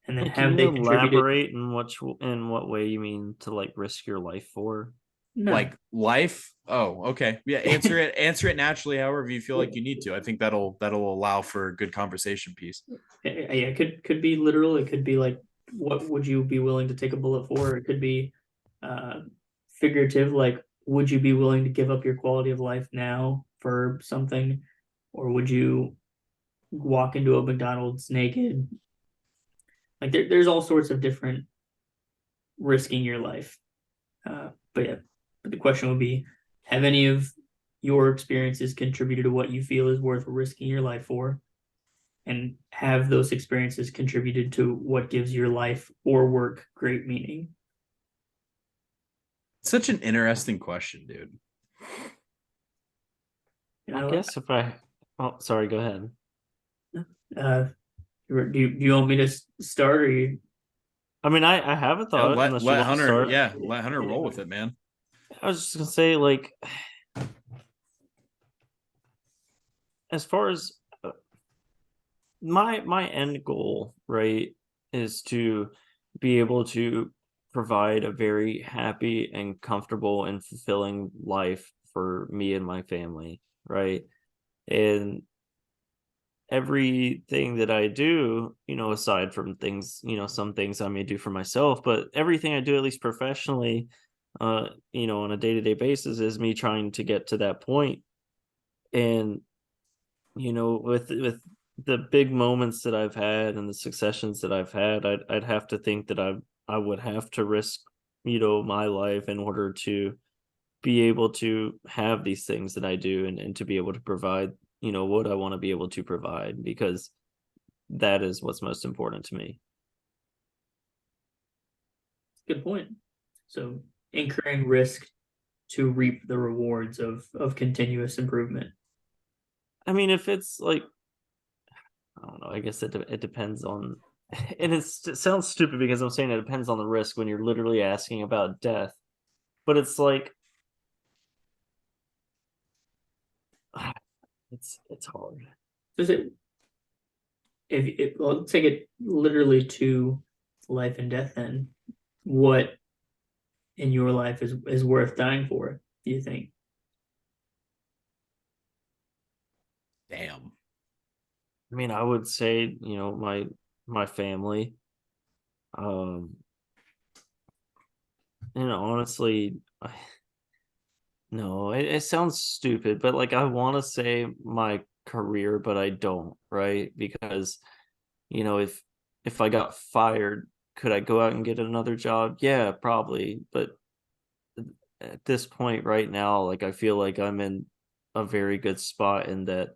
And then Can you elaborate in what way you mean to like risk your life for? No. Like life? Oh, okay. Yeah, answer it naturally, however you feel like you need to. I think that'll allow for a good conversation piece. Yeah, it could be literal. It could be like, what would you be willing to take a bullet for? It could be figurative, like, would you be willing to give up your quality of life now for something? Or would you walk into a McDonald's naked? Like, there's all sorts of different risking your life. But the question would be, have any of your experiences contributed to what you feel is worth risking your life for? And have those experiences contributed to what gives your life or work great meaning? Such an interesting question, dude. I guess oh, sorry, go ahead. Do you want me to start, or you? I mean, I have a thought. Let Hunter, let Hunter roll with it, man. I was just gonna say, like, as far as my end goal, right, is to be able to provide a very happy and comfortable and fulfilling life for me and my family, right? And everything that I do, aside from things, some things I may do for myself, but everything I do, at least professionally, on a day-to-day basis, is me trying to get to that point. And, with the big moments that I've had and the successions that I've had, I'd have to think that I would have to risk, my life in order to be able to have these things that I do and to be able to provide, what I want to be able to provide, because that is what's most important to me. Good point. So incurring risk to reap the rewards of continuous improvement? I mean, if it's like, I don't know, I guess it depends on, and it sounds stupid because I'm saying it depends on the risk when you're literally asking about death, but it's like, it's hard. Does it, well, take it literally to life and death, then what in your life is worth dying for, do you think? Damn. I mean, I would say, my family. Um, and honestly, no, it sounds stupid, but like I want to say my career, but I don't, right? Because, if I got fired, could I go out and get another job? Yeah, probably. But at this point right now, like I feel like I'm in a very good spot in that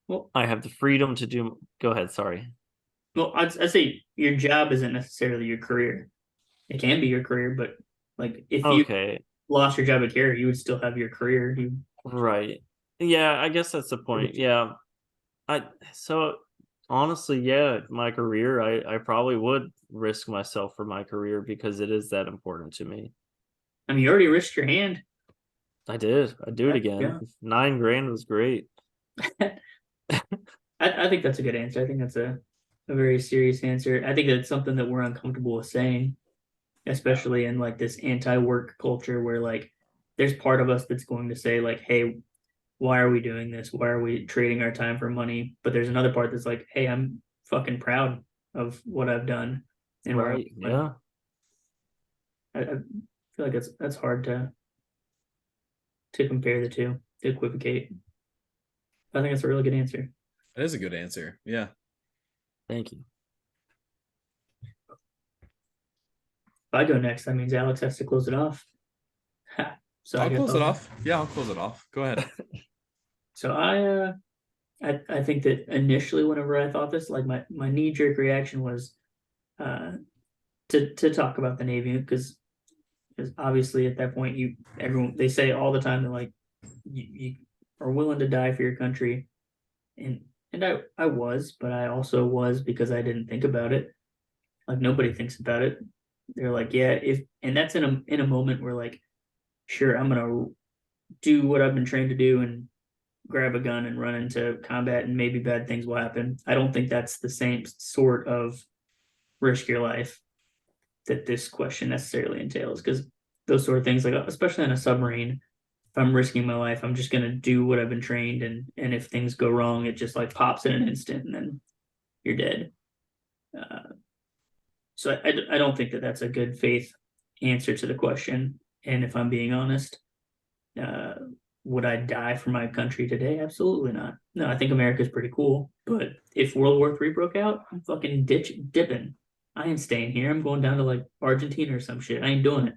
Well, I have the freedom to do. Go ahead, sorry. well, I'd say your job isn't necessarily your career. It can be your career, but like if you Okay, lost your job at care, you would still have your career. right. Yeah, I guess that's the point. Yeah. So honestly, yeah, my career, I probably would risk myself for my career because it is that important to me. I mean, you already risked your hand. I did. I'd do it again. Yeah. 9 grand was great. I think that's a good answer. I think that's a very serious answer. I think that's something that we're uncomfortable with saying, especially in like this anti-work culture where like there's part of us that's going to say like, hey, why are we doing this? Why are we trading our time for money? But there's another part that's like, hey, I'm fucking proud of what I've done and where Right. Yeah. I feel like that's hard to compare the two, to equivocate. I think that's a really good answer. That is a good answer. Yeah. Thank you. If I go next, that means Alex has to close it off. So I'll close it off. Yeah, I'll close it off. Go ahead. So I think that initially, whenever I thought this, like my knee jerk reaction was uh, to talk about the Navy because obviously at that point everyone they say all the time that like you are willing to die for your country, and I was, but I also was because I didn't think about it. Like nobody thinks about it. They're like, yeah, if and that's in a moment where like, sure, I'm gonna do what I've been trained to do and grab a gun and run into combat and maybe bad things will happen. I don't think that's the same sort of risk your life that this question necessarily entails because those sort of things, like especially on a submarine, if I'm risking my life, I'm just gonna do what I've been trained, and if things go wrong, it just like pops in an instant and then you're dead. So I don't think that that's a good faith answer to the question. And if I'm being honest, uh, would I die for my country today? Absolutely not. No, I think America's pretty cool. But if World War III broke out, I'm fucking dipping. I ain't staying here. I'm going down to like Argentina or some shit. I ain't doing it.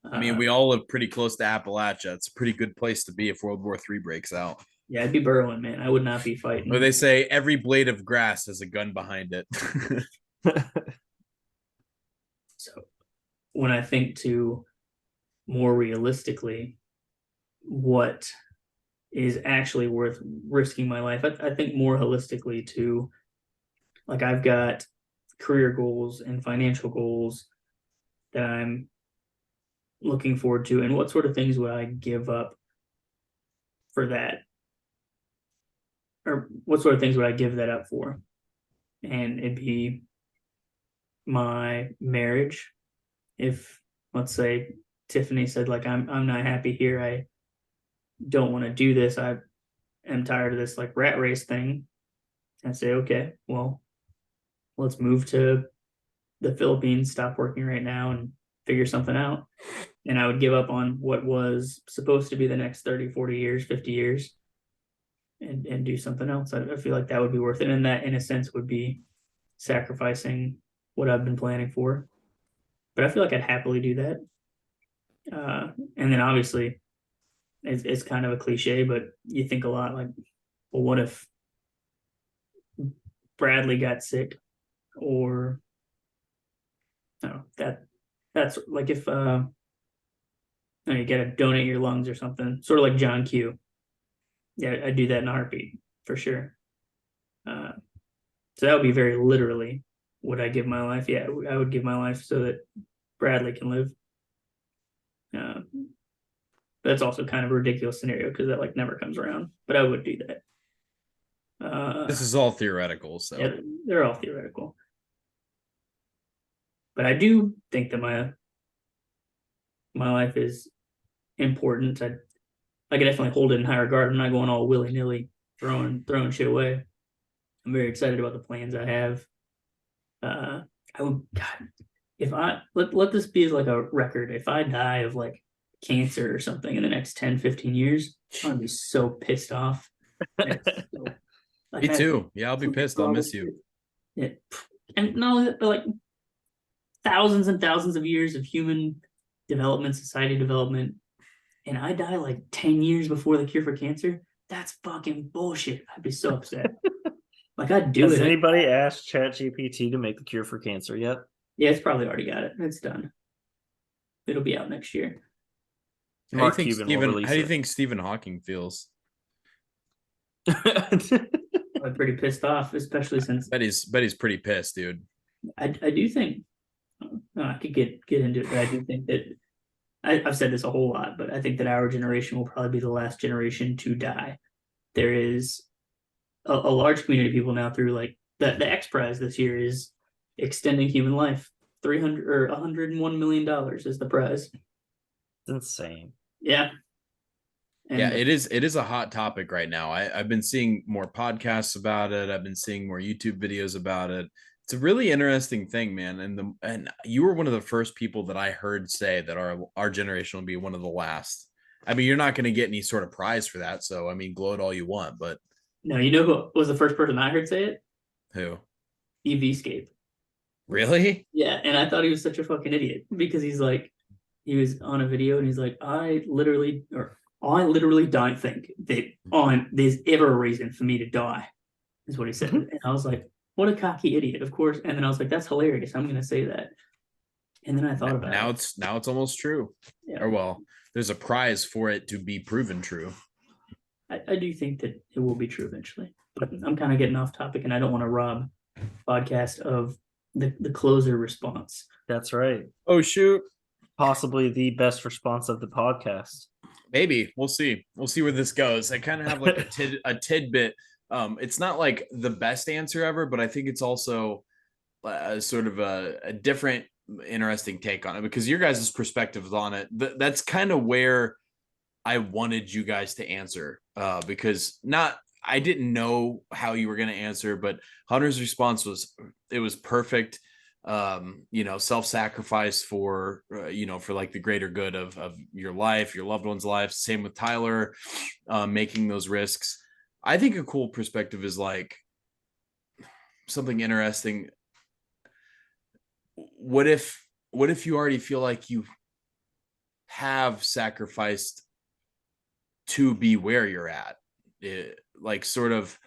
I mean, we all live pretty close to Appalachia. It's a pretty good place to be if World War III breaks out. Yeah, I'd be burrowing, man. I would not be fighting. Or they say every blade of grass has a gun behind it. So when I think to more realistically, what is actually worth risking my life, I think more holistically to like I've got career goals and financial goals that I'm looking forward to, and what sort of things would I give up for that, or what sort of things would I give that up for? And it'd be my marriage. If let's say Tiffany said like I'm not happy here, I don't want to do this, I am tired of this like rat race thing, and say okay, well let's move to the Philippines, stop working right now and figure something out. And I would give up on what was supposed to be the next 30, 40 years, 50 years and do something else. I feel like that would be worth it. And that, in a sense, would be sacrificing what I've been planning for. But I feel like I'd happily do that. And then obviously, it's kind of a cliche, but you think a lot like, well, what if Bradley got sick? Or no, that's like if You got to donate your lungs or something, sort of like John Q. Yeah, I'd do that in a heartbeat for sure. So that would be very literally, would I give my life? Yeah, I would give my life so that Bradley can live. That's also kind of a ridiculous scenario because that like never comes around, but I would do that. This is all theoretical, so yeah, they're all theoretical. But I do think that my life is important. I can definitely hold it in high regard. I'm not going all willy nilly throwing shit away. I'm very excited about the plans I have. I would, God, if I let this be like a record. If I die of like cancer or something in the next 10, 15 years, I'm gonna be so pissed off. So, like, me too. Yeah, I'll be pissed. I'll miss you. Yeah. And not only that, but like thousands and thousands of years of human development, society development, and I die like 10 years before the cure for cancer. That's fucking bullshit. I'd be so upset. Like, I'd do it. Has anybody asked ChatGPT to make the cure for cancer yet? Yeah, it's probably already got it. It's done. It'll be out next year. How do you think Stephen Hawking feels? I'm pretty pissed off, especially since bet he's pretty pissed, dude. I do think I could get into it, but I do think that I've said this a whole lot, but I think that our generation will probably be the last generation to die. There is a large community of people now through like the X Prize this year is extending human life. $300 or $101 million is the prize. It's insane. Yeah. And yeah, it is a hot topic right now. I've been seeing more podcasts about it. I've been seeing more YouTube videos about it. It's a really interesting thing, man. And you were one of the first people that I heard say that our generation will be one of the last. I mean, you're not going to get any sort of prize for that. So, I mean, gloat all you want, but. No, you know who was the first person I heard say it? Who? EVscape. Really? Yeah, and I thought he was such a fucking idiot because he was on a video and he's like, I literally don't think that there's ever a reason for me to die, is what he said. And I was like, what a cocky idiot, of course. And then I was like, that's hilarious. I'm gonna say that. And then I thought about it. Now it's almost true. Yeah. Or well, there's a prize for it to be proven true. I do think that it will be true eventually. But I'm kind of getting off topic and I don't want to rob podcast of the closer response. That's right. Oh shoot. Possibly the best response of the podcast. Maybe. We'll see where this goes. I kind of have like a tidbit. It's not like the best answer ever, but I think it's also sort of a different interesting take on it because your guys' perspectives on it. That's kind of where I wanted you guys to answer because I didn't know how you were going to answer, but Hunter's response was perfect. Self-sacrifice for like the greater good of your life, your loved one's life. Same with Tyler, making those risks. I think a cool perspective is like something interesting. What if you already feel like you have sacrificed to be where you're at? Like sort of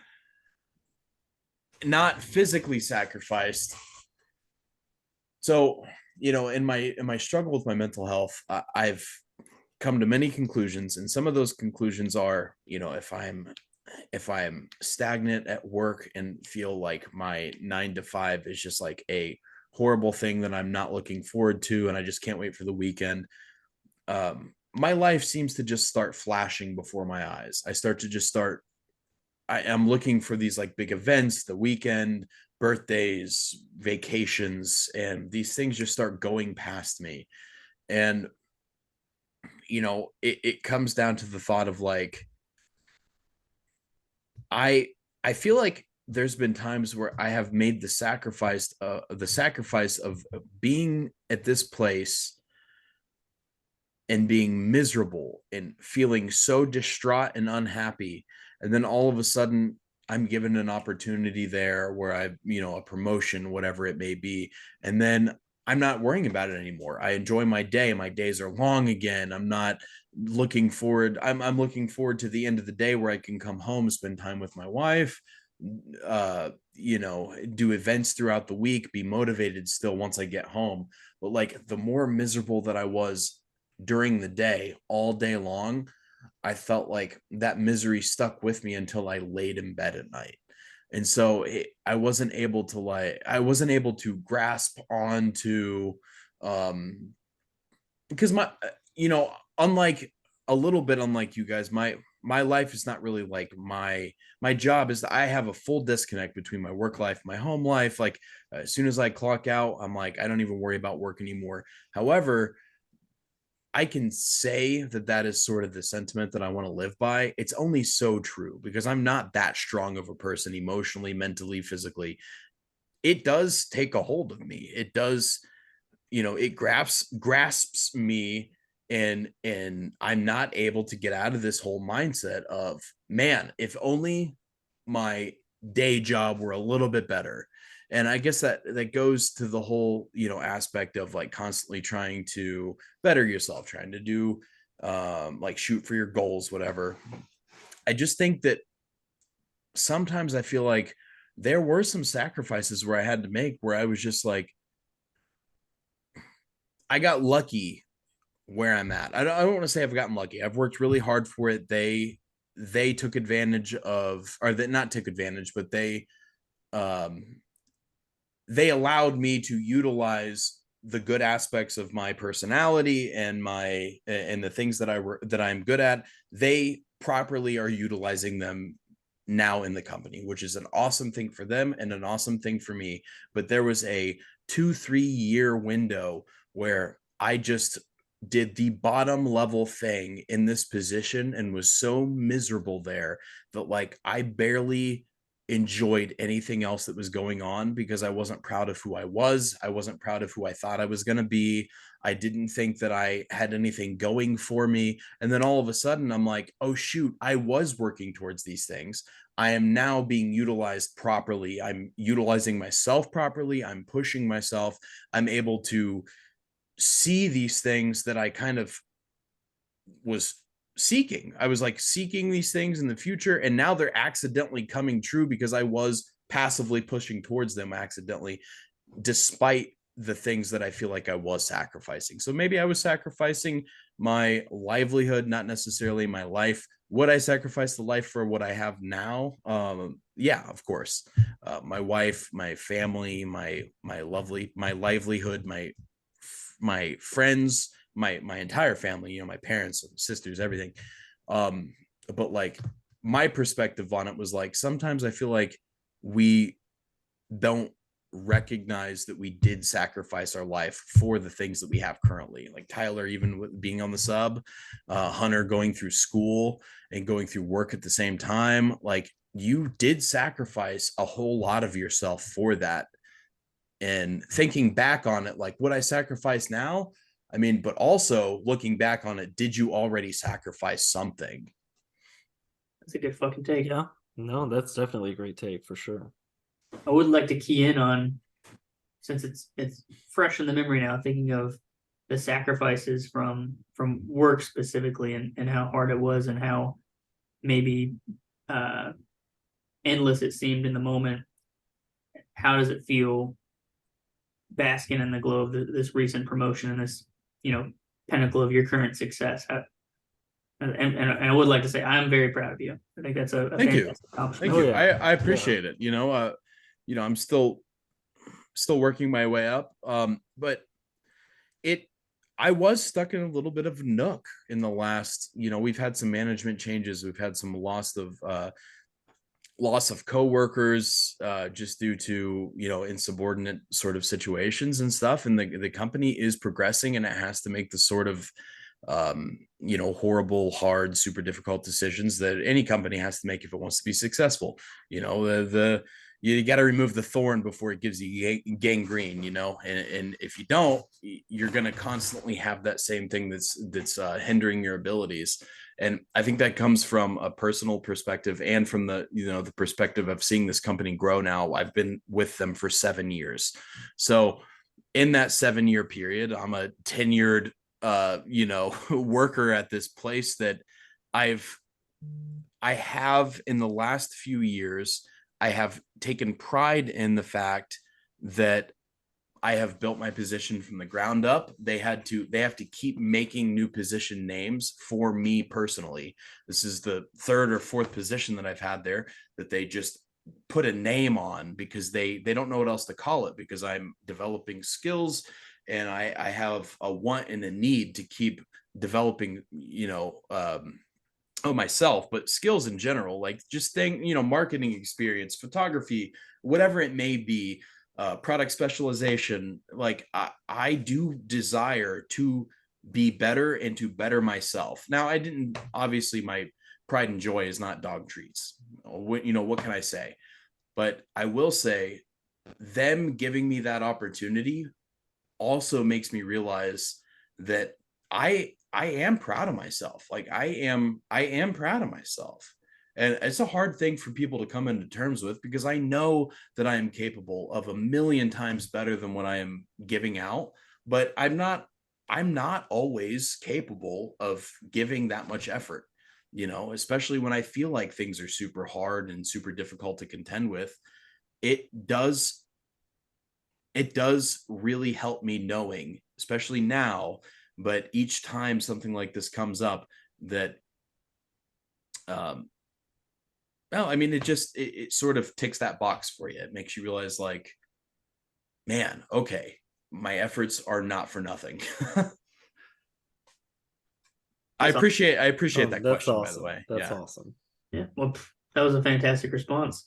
not physically sacrificed. So, in my struggle with my mental health, I've come to many conclusions, and some of those conclusions are, if I'm stagnant at work and feel like my 9 to 5 is just like a horrible thing that I'm not looking forward to, and I just can't wait for the weekend. My life seems to just start flashing before my eyes. I'm looking for these like big events, the weekend, birthdays, vacations, and these things just start going past me. And, it comes down to the thought of like, I feel like there's been times where I have made the sacrifice of being at this place and being miserable and feeling so distraught and unhappy. And then all of a sudden I'm given an opportunity there where a promotion, whatever it may be. And then I'm not worrying about it anymore. I enjoy my day. My days are long again. I'm not looking forward. I'm looking forward to the end of the day where I can come home, spend time with my wife, do events throughout the week, be motivated still once I get home. But like the more miserable that I was during the day, all day long, I felt like that misery stuck with me until I laid in bed at night. And so I wasn't able to grasp onto, because unlike a little bit, unlike you guys, my life is not really like my job is that I have a full disconnect between my work life, my home life. Like as soon as I clock out, I'm like, I don't even worry about work anymore. However, I can say that that is sort of the sentiment that I want to live by. It's only so true because I'm not that strong of a person emotionally, mentally, physically. It does take a hold of me. It does, it grasps me, and I'm not able to get out of this whole mindset of, man, if only my day job were a little bit better. And I guess that goes to the whole, aspect of like constantly trying to better yourself, trying to do like shoot for your goals, whatever. I just think that sometimes I feel like there were some sacrifices where I had to make where I was just like, I got lucky where I'm at. I don't want to say I've gotten lucky. I've worked really hard for it. They took advantage of, or that not took advantage, but um they allowed me to utilize the good aspects of my personality and the things that I'm good at. They properly are utilizing them now in the company, which is an awesome thing for them and an awesome thing for me. But there was a 2-3 year window where I just did the bottom level thing in this position and was so miserable there that like I barely enjoyed anything else that was going on because I wasn't proud of who I was. I wasn't proud of who I thought I was going to be. I didn't think that I had anything going for me. And then all of a sudden I'm like, oh shoot, I was working towards these things. I am now being utilized properly. I'm utilizing myself properly. I'm pushing myself. I'm able to see these things that I kind of was seeking. I was like seeking these things in the future, and now they're accidentally coming true because I was passively pushing towards them accidentally, despite the things that I feel like I was sacrificing. So maybe I was sacrificing my livelihood, not necessarily my life. Would I sacrifice the life for what I have now? Yeah, of course. My wife, my family, my livelihood, my friends, my entire family, my parents, sisters, everything. But like my perspective on it was like sometimes I feel like we don't recognize that we did sacrifice our life for the things that we have currently. Like Tyler, even being on the sub, Hunter going through school and going through work at the same time. Like you did sacrifice a whole lot of yourself for that. And thinking back on it, like, would I sacrifice now? I mean, but also looking back on it, did you already sacrifice something? That's a good fucking take. Yeah. No, that's definitely a great take for sure. I would like to key in on, since it's fresh in the memory now, thinking of the sacrifices from work specifically, and how hard it was, and how maybe endless it seemed in the moment. How does it feel basking in the glow of this recent promotion and this, pinnacle of your current success? And I would like to say I'm very proud of you. I think that's a Thank you. accomplishment. Thank you. yeah. I appreciate it. I'm still working my way up. But I was stuck in a little bit of a nook in the last, we've had some management changes. We've had some loss of coworkers, just due to, insubordinate sort of situations and stuff. And the company is progressing, and it has to make the sort of, horrible, hard, super difficult decisions that any company has to make if it wants to be successful. You got to remove the thorn before it gives you gangrene, and if you don't, you're going to constantly have that same thing that's hindering your abilities. And I think that comes from a personal perspective and from the perspective of seeing this company grow. Now I've been with them for 7 years. So in that 7-year period, I'm a tenured, worker at this place that I have in the last few years, I have taken pride in the fact that I have built my position from the ground up. They have to keep making new position names for me personally. This is the third or fourth position that I've had there that they just put a name on because they don't know what else to call it, because I'm developing skills and I have a want and a need to keep developing, myself, but skills in general, like just marketing experience, photography, whatever it may be, product specialization. Like I do desire to be better and to better myself. Now, I didn't, obviously my pride and joy is not dog treats. What can I say? But I will say them giving me that opportunity also makes me realize that I am proud of myself. Like I am proud of myself. And it's a hard thing for people to come into terms with, because I know that I am capable of a million times better than what I am giving out, but I'm not always capable of giving that much effort, especially when I feel like things are super hard and super difficult to contend with. It does really help me knowing, especially now, but each time something like this comes up, that it sort of ticks that box for you. It makes you realize, like, man, okay, my efforts are not for nothing. I appreciate that question, awesome. by the way. That's awesome. Yeah, well, that was a fantastic response.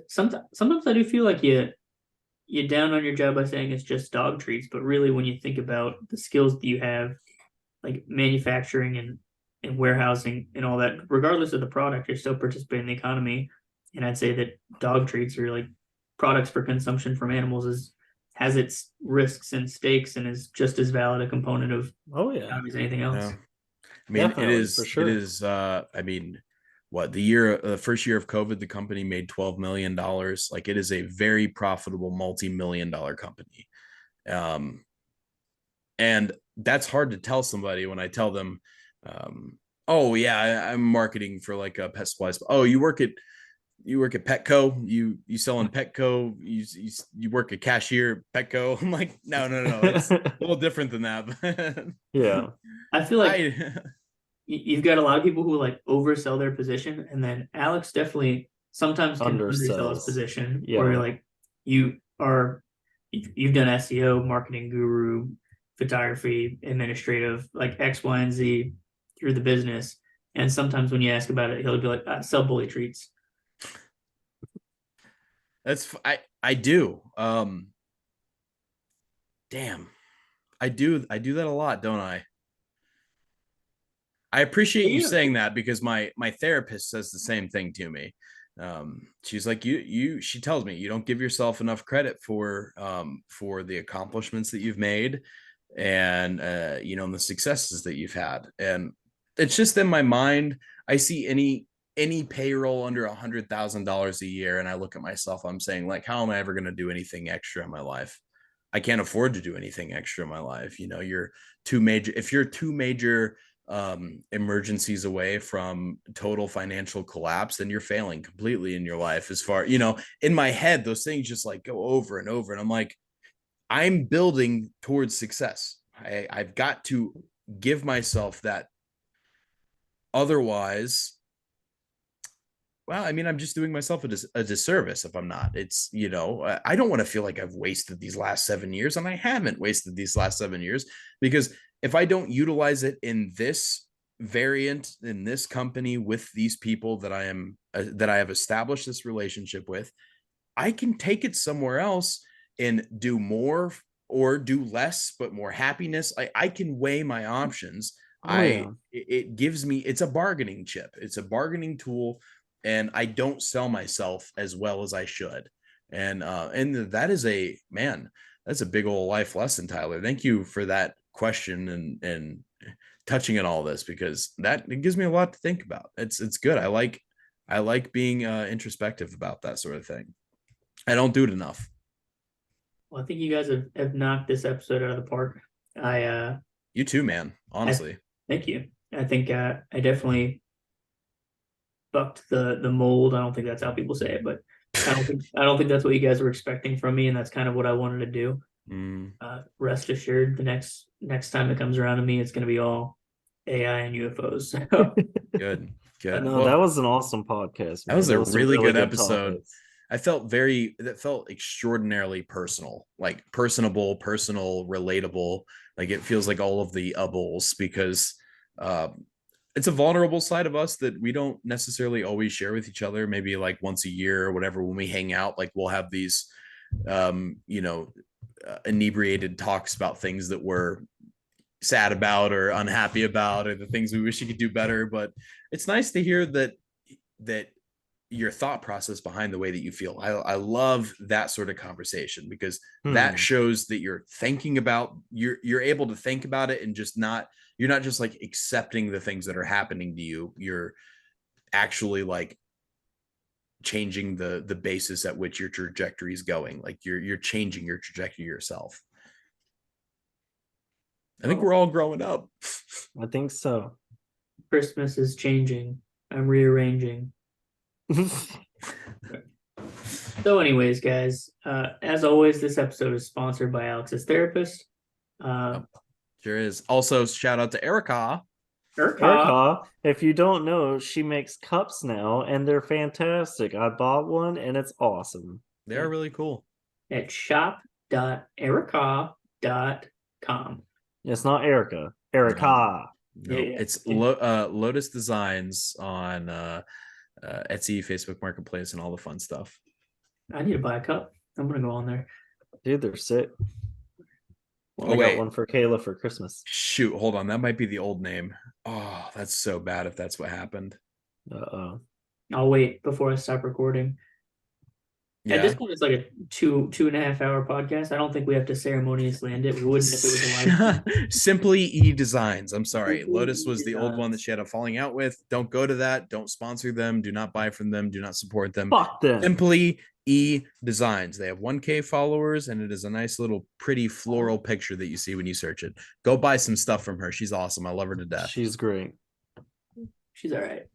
Sometimes I do feel like you down on your job by saying it's just dog treats, but really when you think about the skills that you have, like manufacturing and warehousing and all that, regardless of the product, you're still participating in the economy. And I'd say that dog treats, or like products for consumption from animals, has its risks and stakes and is just as valid a component of as anything else. Yeah. I mean, Definitely, it is, for sure. the first year of COVID, the company made $12 million. Like, it is a very profitable multi-million-dollar company. And that's hard to tell somebody when I tell them, oh yeah, I'm marketing for like a pet supplies. Oh, you work at Petco, you sell in Petco, you work a cashier at Petco. I'm like, no, it's a little different than that. Yeah. I feel like you've got a lot of people who like oversell their position, and then Alex definitely sometimes can undersell his position. Yeah. Where like you've done SEO, marketing guru, photography, administrative, like X, Y, and Z through the business. And sometimes when you ask about it, he'll be like, sell bully treats. I do. Damn. I do that a lot, don't I? I appreciate you saying that, because my therapist says the same thing to me. She's like, she tells me you don't give yourself enough credit for the accomplishments that you've made, and and the successes that you've had. And it's just in my mind, I see any payroll under $100,000 a year, and I look at myself, I'm saying, like, how am I ever going to do anything extra in my life? I can't afford to do anything extra in my life. If you're two major emergencies away from total financial collapse, then you're failing completely in your life. As far, in my head, those things just like go over and over. And I'm like, I'm building towards success. I've got to give myself that. Otherwise, well, I mean, I'm just doing myself a disservice if I'm not. It's, I don't want to feel like I've wasted these last 7 years, and I haven't wasted these last 7 years, because if I don't utilize it in this variant, in this company, with these people that I have established this relationship with, I can take it somewhere else and do more or do less, but more happiness. I can weigh my options. It gives me, it's a bargaining chip. It's a bargaining tool. And I don't sell myself as well as I should. And that is that's a big old life lesson, Tyler. Thank you for that question and touching on all this, because it gives me a lot to think about. It's good. I like being introspective about that sort of thing. I don't do it enough. Well, I think you guys have knocked this episode out of the park. You too, man. Honestly. Thank you. I think I definitely bucked the mold. I don't think that's how people say it, but I don't think that's what you guys were expecting from me, and that's kind of what I wanted to do. Rest assured, the next time it comes around to me, it's going to be all AI and UFOs. So Good. No, that was an awesome podcast, man. That was a some really good episode. topics. I felt that felt extraordinarily personal, like personable, personal, relatable. Like it feels like all of the ubbles because it's a vulnerable side of us that we don't necessarily always share with each other. Maybe like once a year or whatever, when we hang out, like we'll have these, inebriated talks about things that we're sad about or unhappy about, or the things we wish you could do better. But it's nice to hear that your thought process behind the way that you feel. I love that sort of conversation because that shows that you're thinking about, you're able to think about it and you're not just like accepting the things that are happening to you. You're actually like changing the basis at which your trajectory is going. Like you're changing your trajectory yourself. I think we're all growing up. I think so. Christmas is changing. I'm rearranging. So anyways, guys, as always, this episode is sponsored by Alex's therapist. Sure is. Also, shout out to Erica. Erica, if you don't know, she makes cups now, and they're fantastic. I bought one, and it's awesome. They are really cool. At shop.erica.com. It's not Erica. Erica. No, it's Lotus Designs on Etsy, Facebook Marketplace, and all the fun stuff. I need to buy a cup. I'm gonna go on there. Dude, they're sick. Well, I got one for Kayla for Christmas. Shoot, hold on. That might be the old name. Oh, that's so bad if that's what happened. Uh-oh. I'll wait before I stop recording. Yeah. At this point, it's like a 2.5 hour podcast. I don't think we have to ceremoniously end it. We wouldn't if it was a live. Simply E Designs. I'm sorry. Simply Lotus was E the old one that she had a falling out with. Don't go to that. Don't sponsor them. Do not buy from them. Do not support them. Fuck them. Simply E Designs. They have 1K followers, and it is a nice little pretty floral picture that you see when you search it. Go buy some stuff from her. She's awesome. I love her to death. She's great. She's all right.